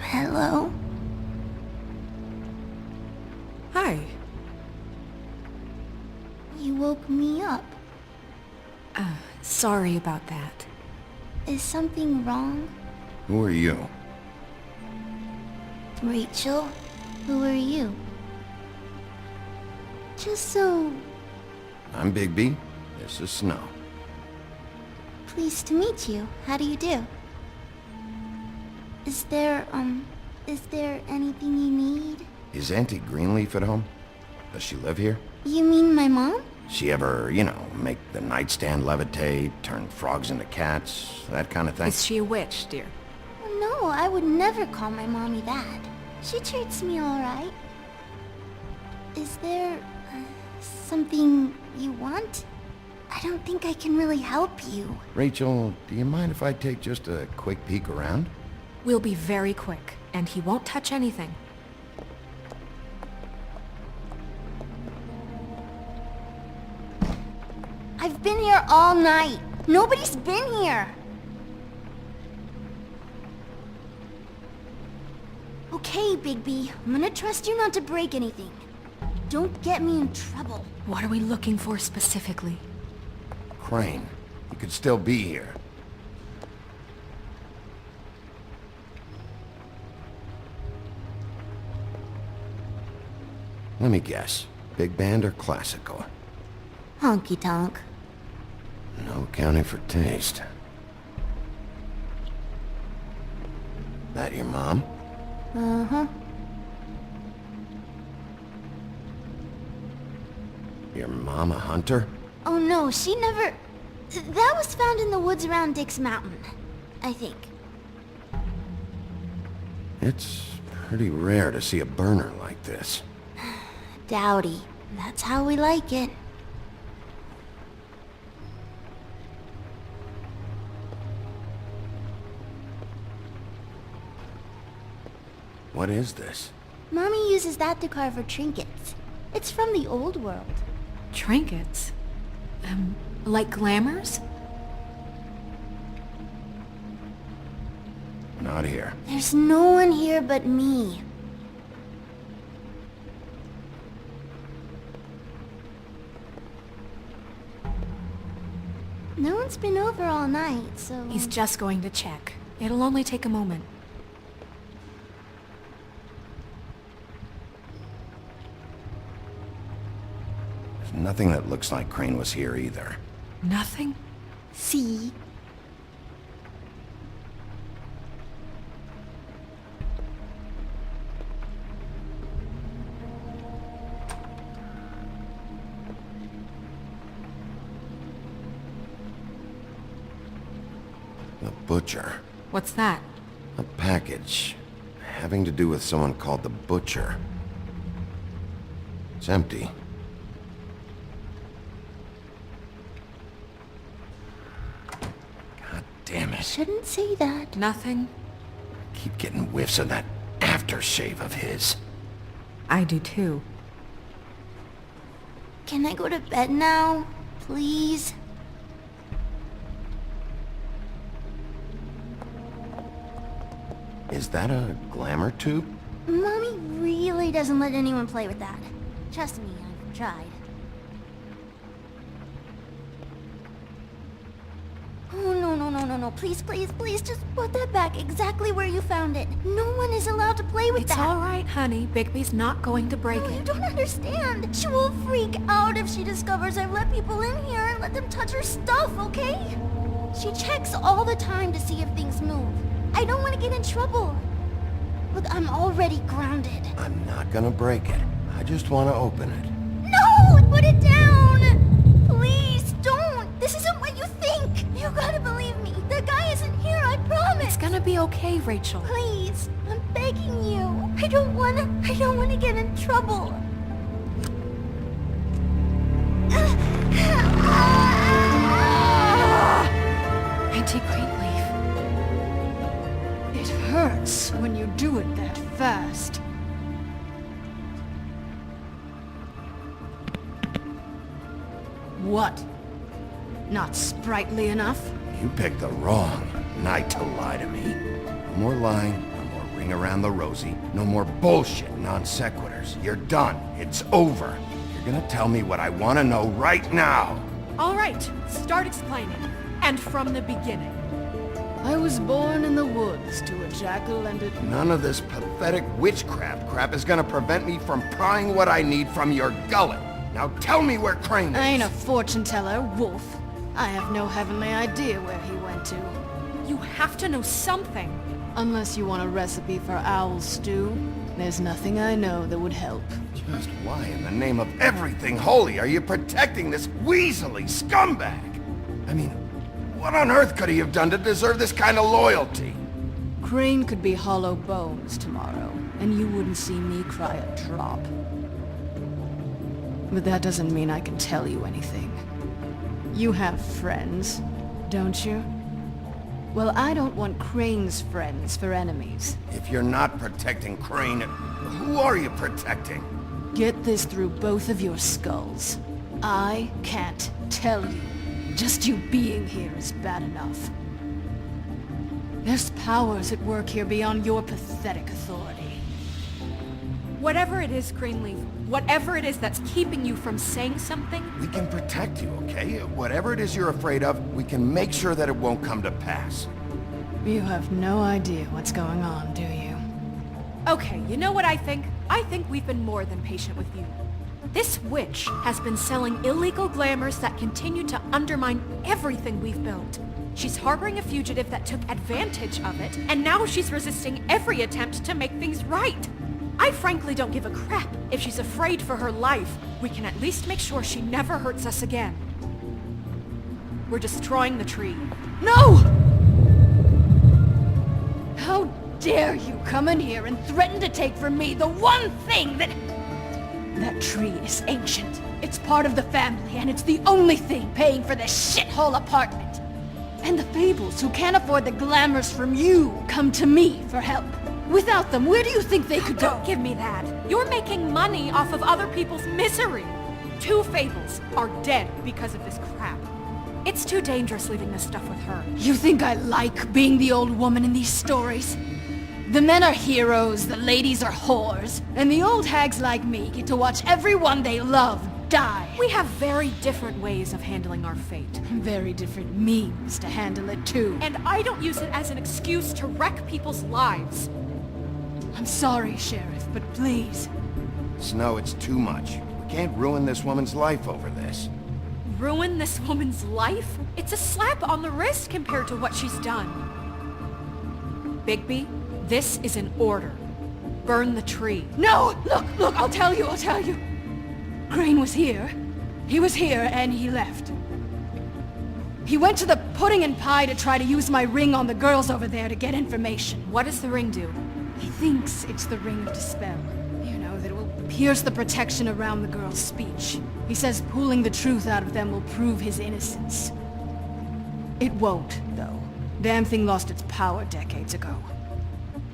Hello? Hi. You woke me up. Sorry about that. Is something wrong? Who are you? Rachel? Who are you? Just so... I'm Bigby. This is Snow. Pleased to meet you. How do you do? Is there anything you need? Is Auntie Greenleaf at home? Does she live here? You mean my mom? She ever, make the nightstand levitate, turn frogs into cats, that kind of thing? Is she a witch, dear? No, I would never call my mommy that. She treats me alright. Is there... something you want? I don't think I can really help you. Rachel, do you mind if I take just a quick peek around? We'll be very quick, and he won't touch anything. I've been here all night. Nobody's been here. Okay, Bigby. I'm gonna trust you not to break anything. Don't get me in trouble. What are we looking for specifically? Crane. He could still be here. Let me guess. Big band or classical? Honky tonk. No accounting for taste. That your mom? Uh-huh. Your mom a hunter? Oh no, she never... That was found in the woods around Dick's Mountain, I think. It's pretty rare to see a burner like this. Dowdy. That's how we like it. What is this? Mommy uses that to carve her trinkets. It's from the old world. Trinkets? Like glamours? Not here. There's no one here but me. No one's been over all night, so... He's just going to check. It'll only take a moment. There's nothing that looks like Crane was here either. Nothing? See? The Butcher. What's that? A package. Having to do with someone called the Butcher. It's empty. God damn it. Shouldn't say that. Nothing? keep getting whiffs of that aftershave of his. I do too. Can I go to bed now? Please? Is that a glamour tube? Mommy really doesn't let anyone play with that. Trust me, I've tried. Oh, no. Please, just put that back exactly where you found it. No one is allowed to play with that. It's all right, honey. Bigby's not going to break it. You don't understand. She will freak out if she discovers I've let people in here and let them touch her stuff, okay? She checks all the time to see if things move. I don't want to get in trouble. Look, I'm already grounded. I'm not gonna break it. I just want to open it. No! Put it down! Please, don't! This isn't what you think! You gotta believe me. The guy isn't here, I promise! It's gonna be okay, Rachel. Please, I'm begging you. I don't wanna get in trouble. Auntie Greenleaf. It hurts when you do it that fast. What? Not sprightly enough? You picked the wrong night to lie to me. No more lying, no more ring around the rosy, no more bullshit non sequiturs. You're done. It's over. You're gonna tell me what I want to know right now. All right, start explaining. And from the beginning. I was born in the woods to a jackal and a... None of this pathetic witchcraft crap is gonna prevent me from prying what I need from your gullet. Now tell me where Crane is. I ain't a fortune teller, Wolf. I have no heavenly idea where he went to. You have to know something. Unless you want a recipe for owl stew, there's nothing I know that would help. Just why in the name of everything holy are you protecting this weaselly scumbag? I mean, what on earth could he have done to deserve this kind of loyalty? Crane could be hollow bones tomorrow, and you wouldn't see me cry a drop. But that doesn't mean I can tell you anything. You have friends, don't you? Well, I don't want Crane's friends for enemies. If you're not protecting Crane, who are you protecting? Get this through both of your skulls. I can't tell you. Just you being here is bad enough. There's powers at work here beyond your pathetic authority. Whatever it is, Greenleaf, whatever it is that's keeping you from saying something... We can protect you, okay? Whatever it is you're afraid of, we can make sure that it won't come to pass. You have no idea what's going on, do you? Okay, you know what I think? I think we've been more than patient with you. This witch has been selling illegal glamours that continue to undermine everything we've built. She's harboring a fugitive that took advantage of it, and now she's resisting every attempt to make things right. I frankly don't give a crap if she's afraid for her life. We can at least make sure she never hurts us again. We're destroying the tree. No! How dare you come in here and threaten to take from me the one thing that... That tree is ancient. It's part of the family, and it's the only thing paying for this shithole apartment. And the Fables, who can't afford the glamours from you, come to me for help. Without them, where do you think they could go? Don't give me that. You're making money off of other people's misery. 2 Fables are dead because of this crap. It's too dangerous leaving this stuff with her. You think I like being the old woman in these stories? The men are heroes, the ladies are whores, and the old hags like me get to watch everyone they love die. We have very different ways of handling our fate. Very different means to handle it too. And I don't use it as an excuse to wreck people's lives. I'm sorry, Sheriff, but please. Snow, it's too much. We can't ruin this woman's life over this. Ruin this woman's life? It's a slap on the wrist compared to what she's done. Bigby, this is an order. Burn the tree. No! Look, I'll tell you. Crane was here. He was here, and he left. He went to the pudding and pie to try to use my ring on the girls over there to get information. What does the ring do? He thinks it's the ring of dispel. You know, that it will pierce the protection around the girl's speech. He says pulling the truth out of them will prove his innocence. It won't, though. Damn thing lost its power decades ago.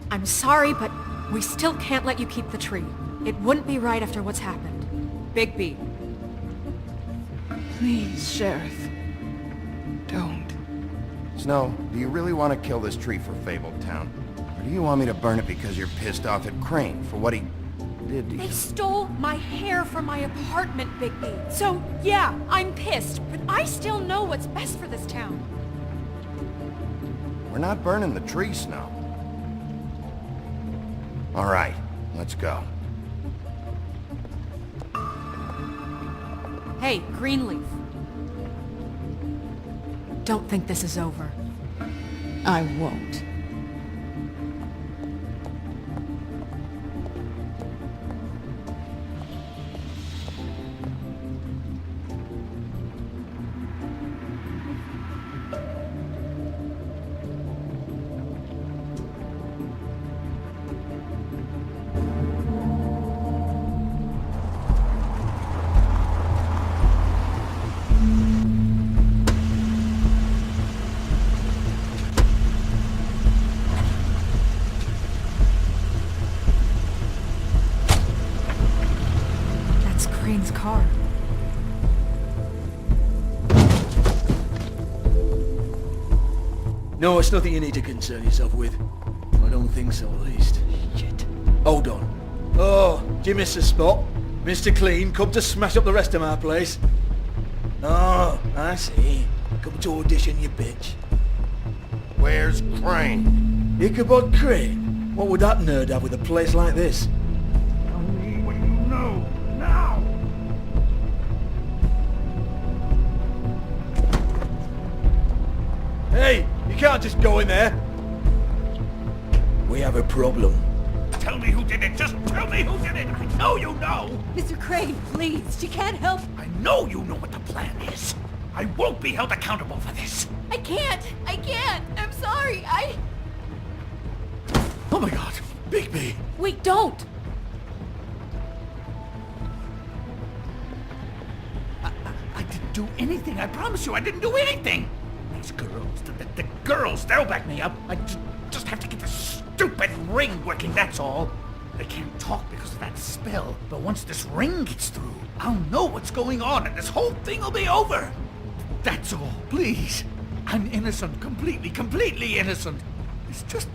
I'm sorry, but we still can't let you keep the tree. It wouldn't be right after what's happened. Bigby. Please, Sheriff. Don't. Snow, do you really want to kill this tree for Fabletown? Or do you want me to burn it because you're pissed off at Crane for what he did to They you? stole my hair from my apartment, Bigby. So, yeah, I'm pissed, but I still know what's best for this town. We're not burning the tree, Snow. All right, let's go. Hey, Greenleaf. Don't think this is over. I won't. Crane's car. No, it's nothing you need to concern yourself with. I don't think so, at least. Shit. Hold on. Oh, do you miss the spot? Mr. Clean, come to smash up the rest of my place. Oh, I see. Come to audition, you bitch. Where's Crane? Ichabod Crane? What would that nerd have with a place like this? Tell me what you know, now! Hey, you can't just go in there. We have a problem. Tell me who did it. Just tell me who did it. I know you know. Mr. Crane, please. She can't help. I know you know what the plan is. I won't be held accountable for this. I can't. I'm sorry. Oh my god, Bigby. Wait, don't. I didn't do anything. I promise you, I didn't do anything. These girls, the girls, they'll back me up. I just have to get this stupid ring working, that's all. They can't talk because of that spell, but once this ring gets through, I'll know what's going on and this whole thing will be over. That's all, please. I'm innocent, completely innocent. It's just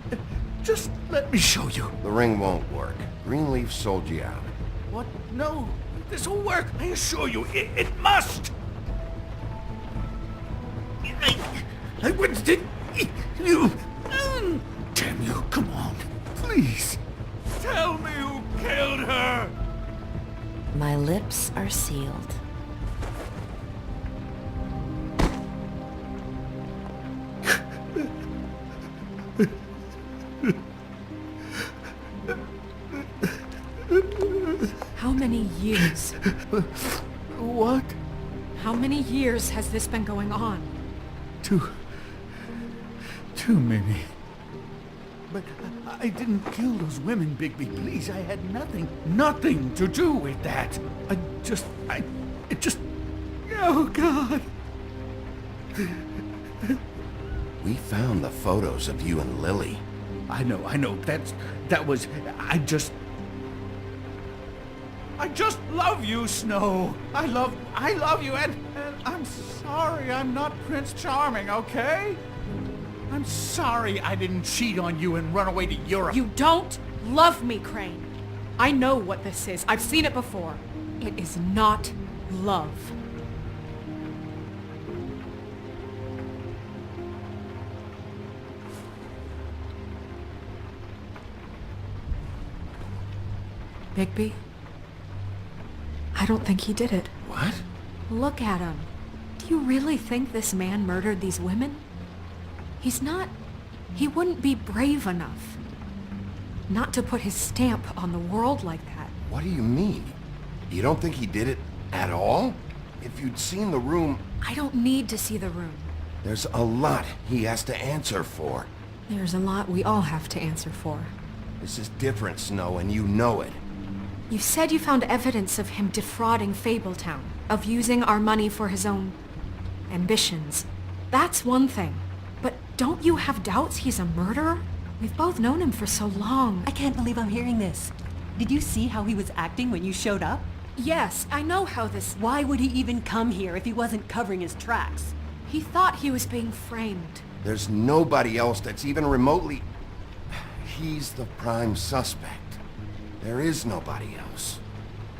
let me show you. The ring won't work. Greenleaf sold you out. What? No, this will work. I assure you, it must. I wouldn't did you. Damn you! Come on, please. Tell me who killed her. My lips are sealed. How many years? What? How many years has this been going on? Two maybe. But I didn't kill those women, Bigby. Please, I had nothing to do with that. It just... Oh, God. We found the photos of you and Lily. I know. I just love you, Snow. I love you, and I'm sorry I'm not Prince Charming, okay? I'm sorry I didn't cheat on you and run away to Europe. You don't love me, Crane. I know what this is. I've seen it before. It is not love. Bigby? I don't think he did it. What? Look at him. Do you really think this man murdered these women? He wouldn't be brave enough. Not to put his stamp on the world like that. What do you mean? You don't think he did it at all? If you'd seen the room... I don't need to see the room. There's a lot he has to answer for. There's a lot we all have to answer for. This is different, Snow, and you know it. You said you found evidence of him defrauding Fabletown, of using our money for his own ambitions. That's one thing. But don't you have doubts he's a murderer? We've both known him for so long. I can't believe I'm hearing this. Did you see how he was acting when you showed up? Yes, I know how this... Why would he even come here if he wasn't covering his tracks? He thought he was being framed. There's nobody else that's even remotely... He's the prime suspect. There is nobody else.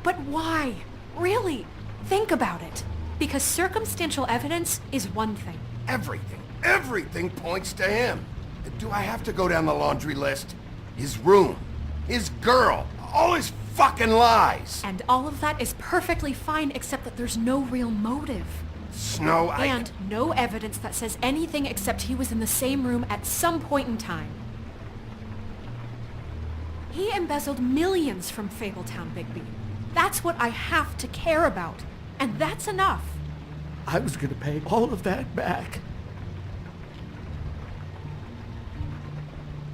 But why? Really? Think about it. Because circumstantial evidence is one thing. Everything points to him. Do I have to go down the laundry list? His room, his girl, all his fucking lies. And all of that is perfectly fine, except that there's no real motive. Snow, And no evidence that says anything except he was in the same room at some point in time. He embezzled millions from Fabletown, Bigby. That's what I have to care about. And that's enough. I was gonna pay all of that back.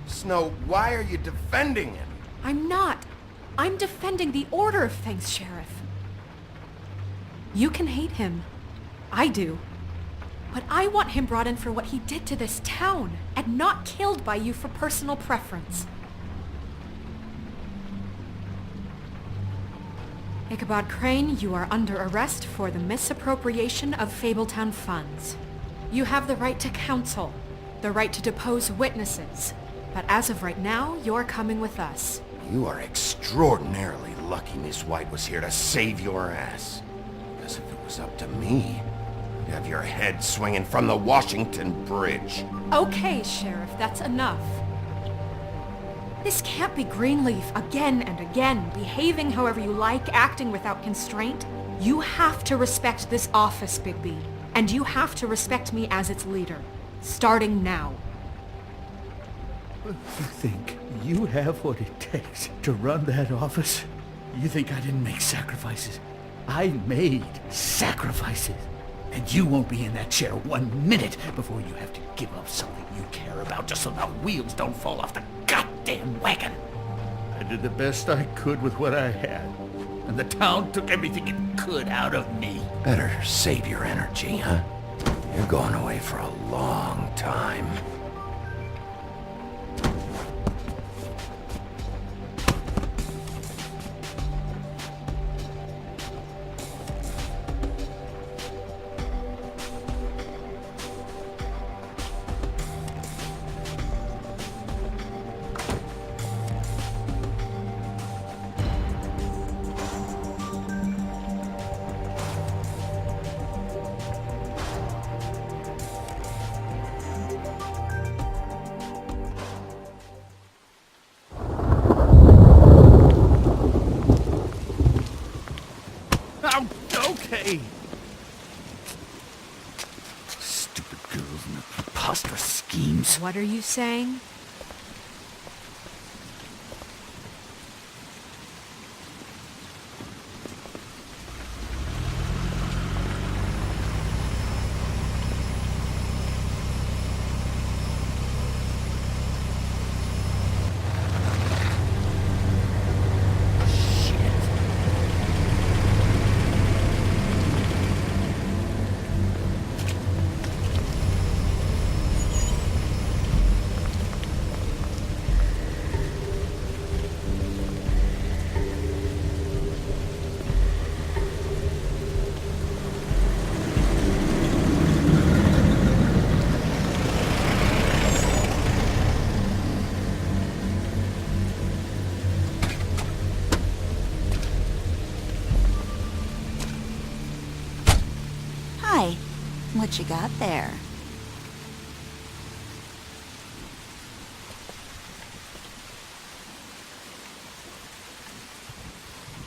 Snow, why are you defending him? I'm not. I'm defending the order of things, Sheriff. You can hate him. I do. But I want him brought in for what he did to this town, and not killed by you for personal preference. Ichabod Crane, you are under arrest for the misappropriation of Fabletown funds. You have the right to counsel, the right to depose witnesses, but as of right now, you're coming with us. You are extraordinarily lucky Miss White was here to save your ass. Because if it was up to me, you'd have your head swinging from the Washington Bridge. Okay, Sheriff, that's enough. This can't be Greenleaf again and again, behaving however you like, acting without constraint. You have to respect this office, Bigby. And you have to respect me as its leader. Starting now. You think you have what it takes to run that office? You think I didn't make sacrifices? I made sacrifices. And you won't be in that chair 1 minute before you have to give up something you care about just so the wheels don't fall off the goddamn wagon. I did the best I could with what I had. And the town took everything it could out of me. Better save your energy, huh? You're going away for a long time. Okay. Stupid girls and their preposterous schemes. What are you saying? Hi. What you got there?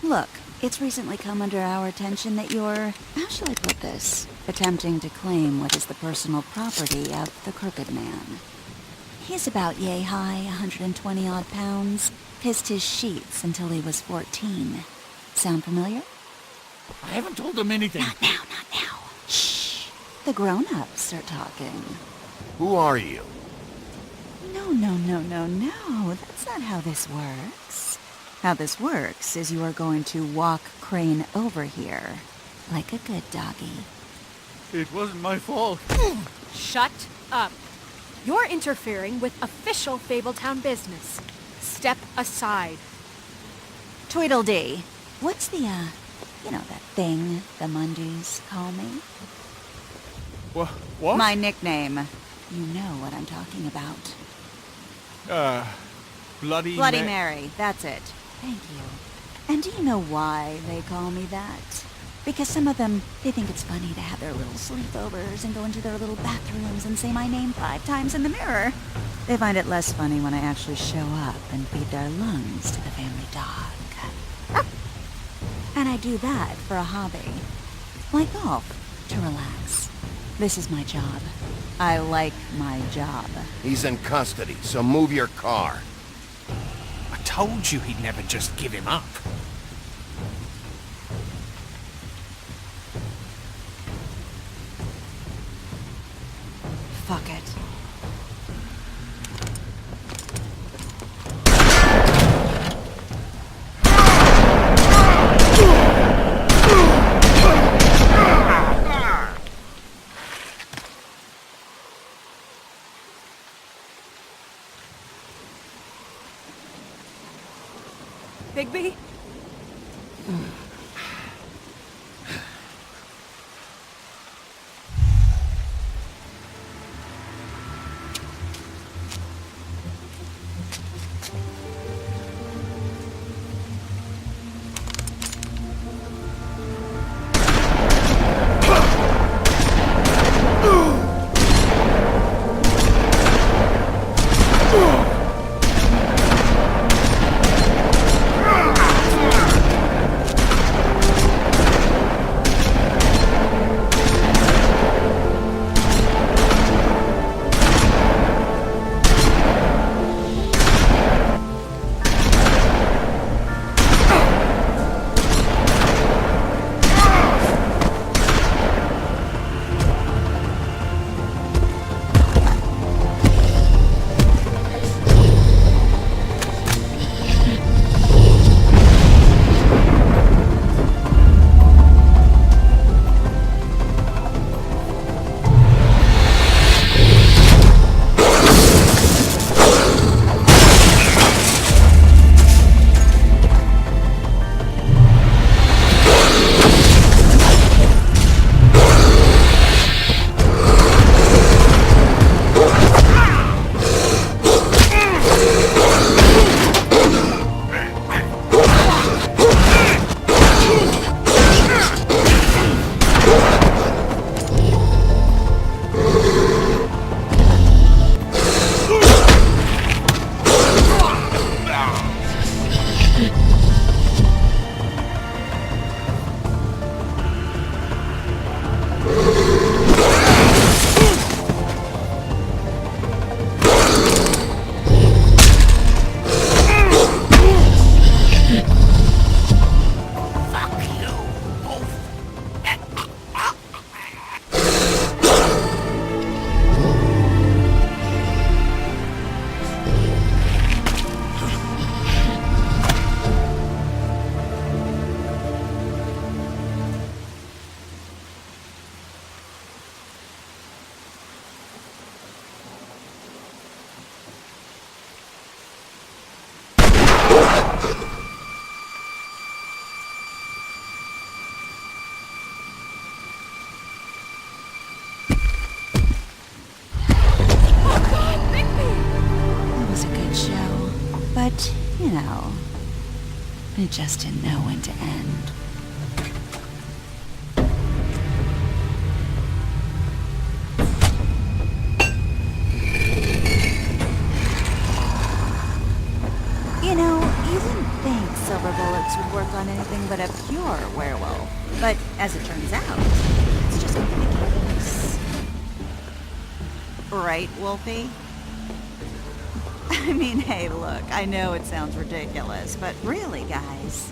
Look, it's recently come under our attention that you're, how shall I put this, attempting to claim what is the personal property of the Crooked Man. He's about yay high, 120 odd pounds, pissed his sheets until he was 14. Sound familiar? I haven't told them anything. Not now. Shh. The grown-ups are talking. Who are you? No. That's not how this works. How this works is you are going to walk Crane over here. Like a good doggy. It wasn't my fault. Shut up. You're interfering with official Fabletown business. Step aside. Tweedledee. What's the, you know, that thing the Mundys call me? What? My nickname. You know what I'm talking about. Bloody Mary, that's it. Thank you. And do you know why they call me that? Because some of them, they think it's funny to have their little sleepovers and go into their little bathrooms and say my name 5 times in the mirror. They find it less funny when I actually show up and feed their lungs to the family dog. And I do that for a hobby. Like golf, to relax. This is my job. I like my job. He's in custody, so move your car. I told you he'd never just give him up. Fuck it. Bigby? But, you know, it just didn't know when to end. You know, you didn't think silver bullets would work on anything but a pure werewolf. But as it turns out, it's just not the case. Right, Wolfie? I mean, hey, look, I know it sounds ridiculous, but really, guys,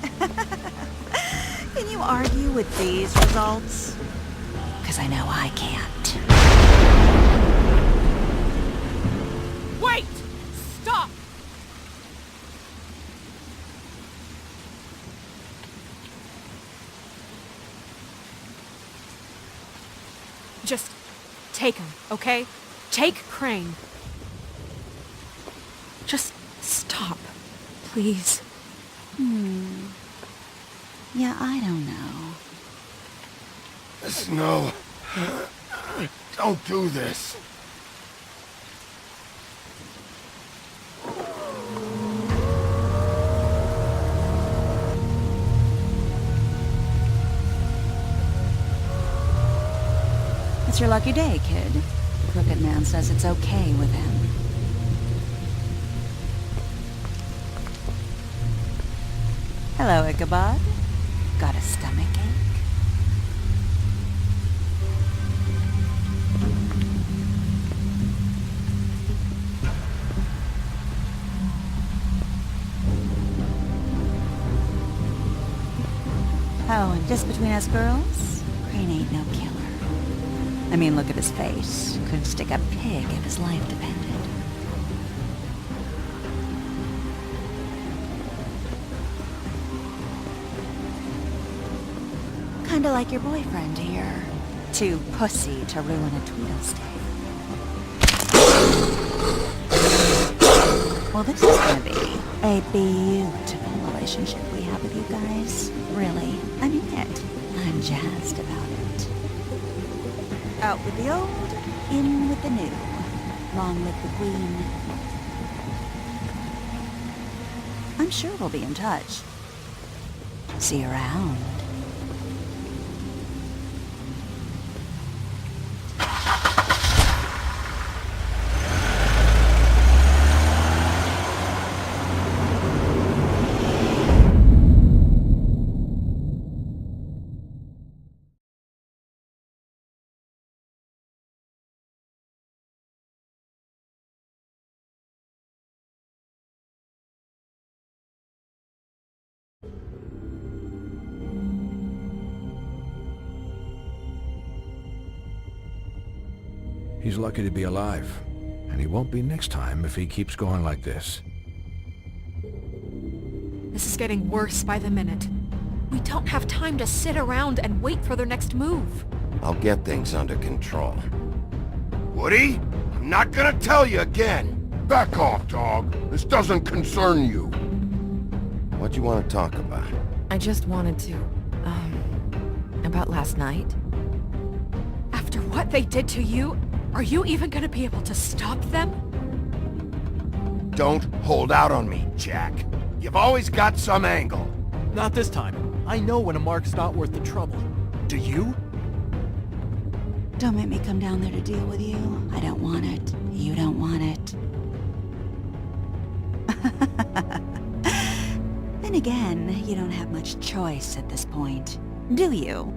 can you argue with these results? Because I know I can't. Wait! Stop! Just take him, okay? Take Crane. Just stop, please. Yeah, I don't know. Snow. Don't do this. It's your lucky day, kid. Crooked Man says it's okay with him. Hello, Ichabod. Got a stomachache? Oh, and just between us girls, Crane ain't no killer. I mean, look at his face. Couldn't stick a pig if his life depended. Kinda like your boyfriend here. Too pussy to ruin a Tweedle stay. Well, this is gonna be a beautiful relationship we have with you guys. Really, I mean it. I'm jazzed about it. Out with the old, in with the new. Long live the Queen. I'm sure we'll be in touch. See you around. He's lucky to be alive, and he won't be next time if he keeps going like this. This is getting worse by the minute. We don't have time to sit around and wait for their next move. I'll get things under control. Woody, I'm not gonna tell you again. Back off, dog. This doesn't concern you. What do you want to talk about? I just wanted to, about last night. After what they did to you, are you even gonna be able to stop them? Don't hold out on me, Jack. You've always got some angle. Not this time. I know when a mark's not worth the trouble. Do you? Don't make me come down there to deal with you. I don't want it. You don't want it. Then again, you don't have much choice at this point, do you?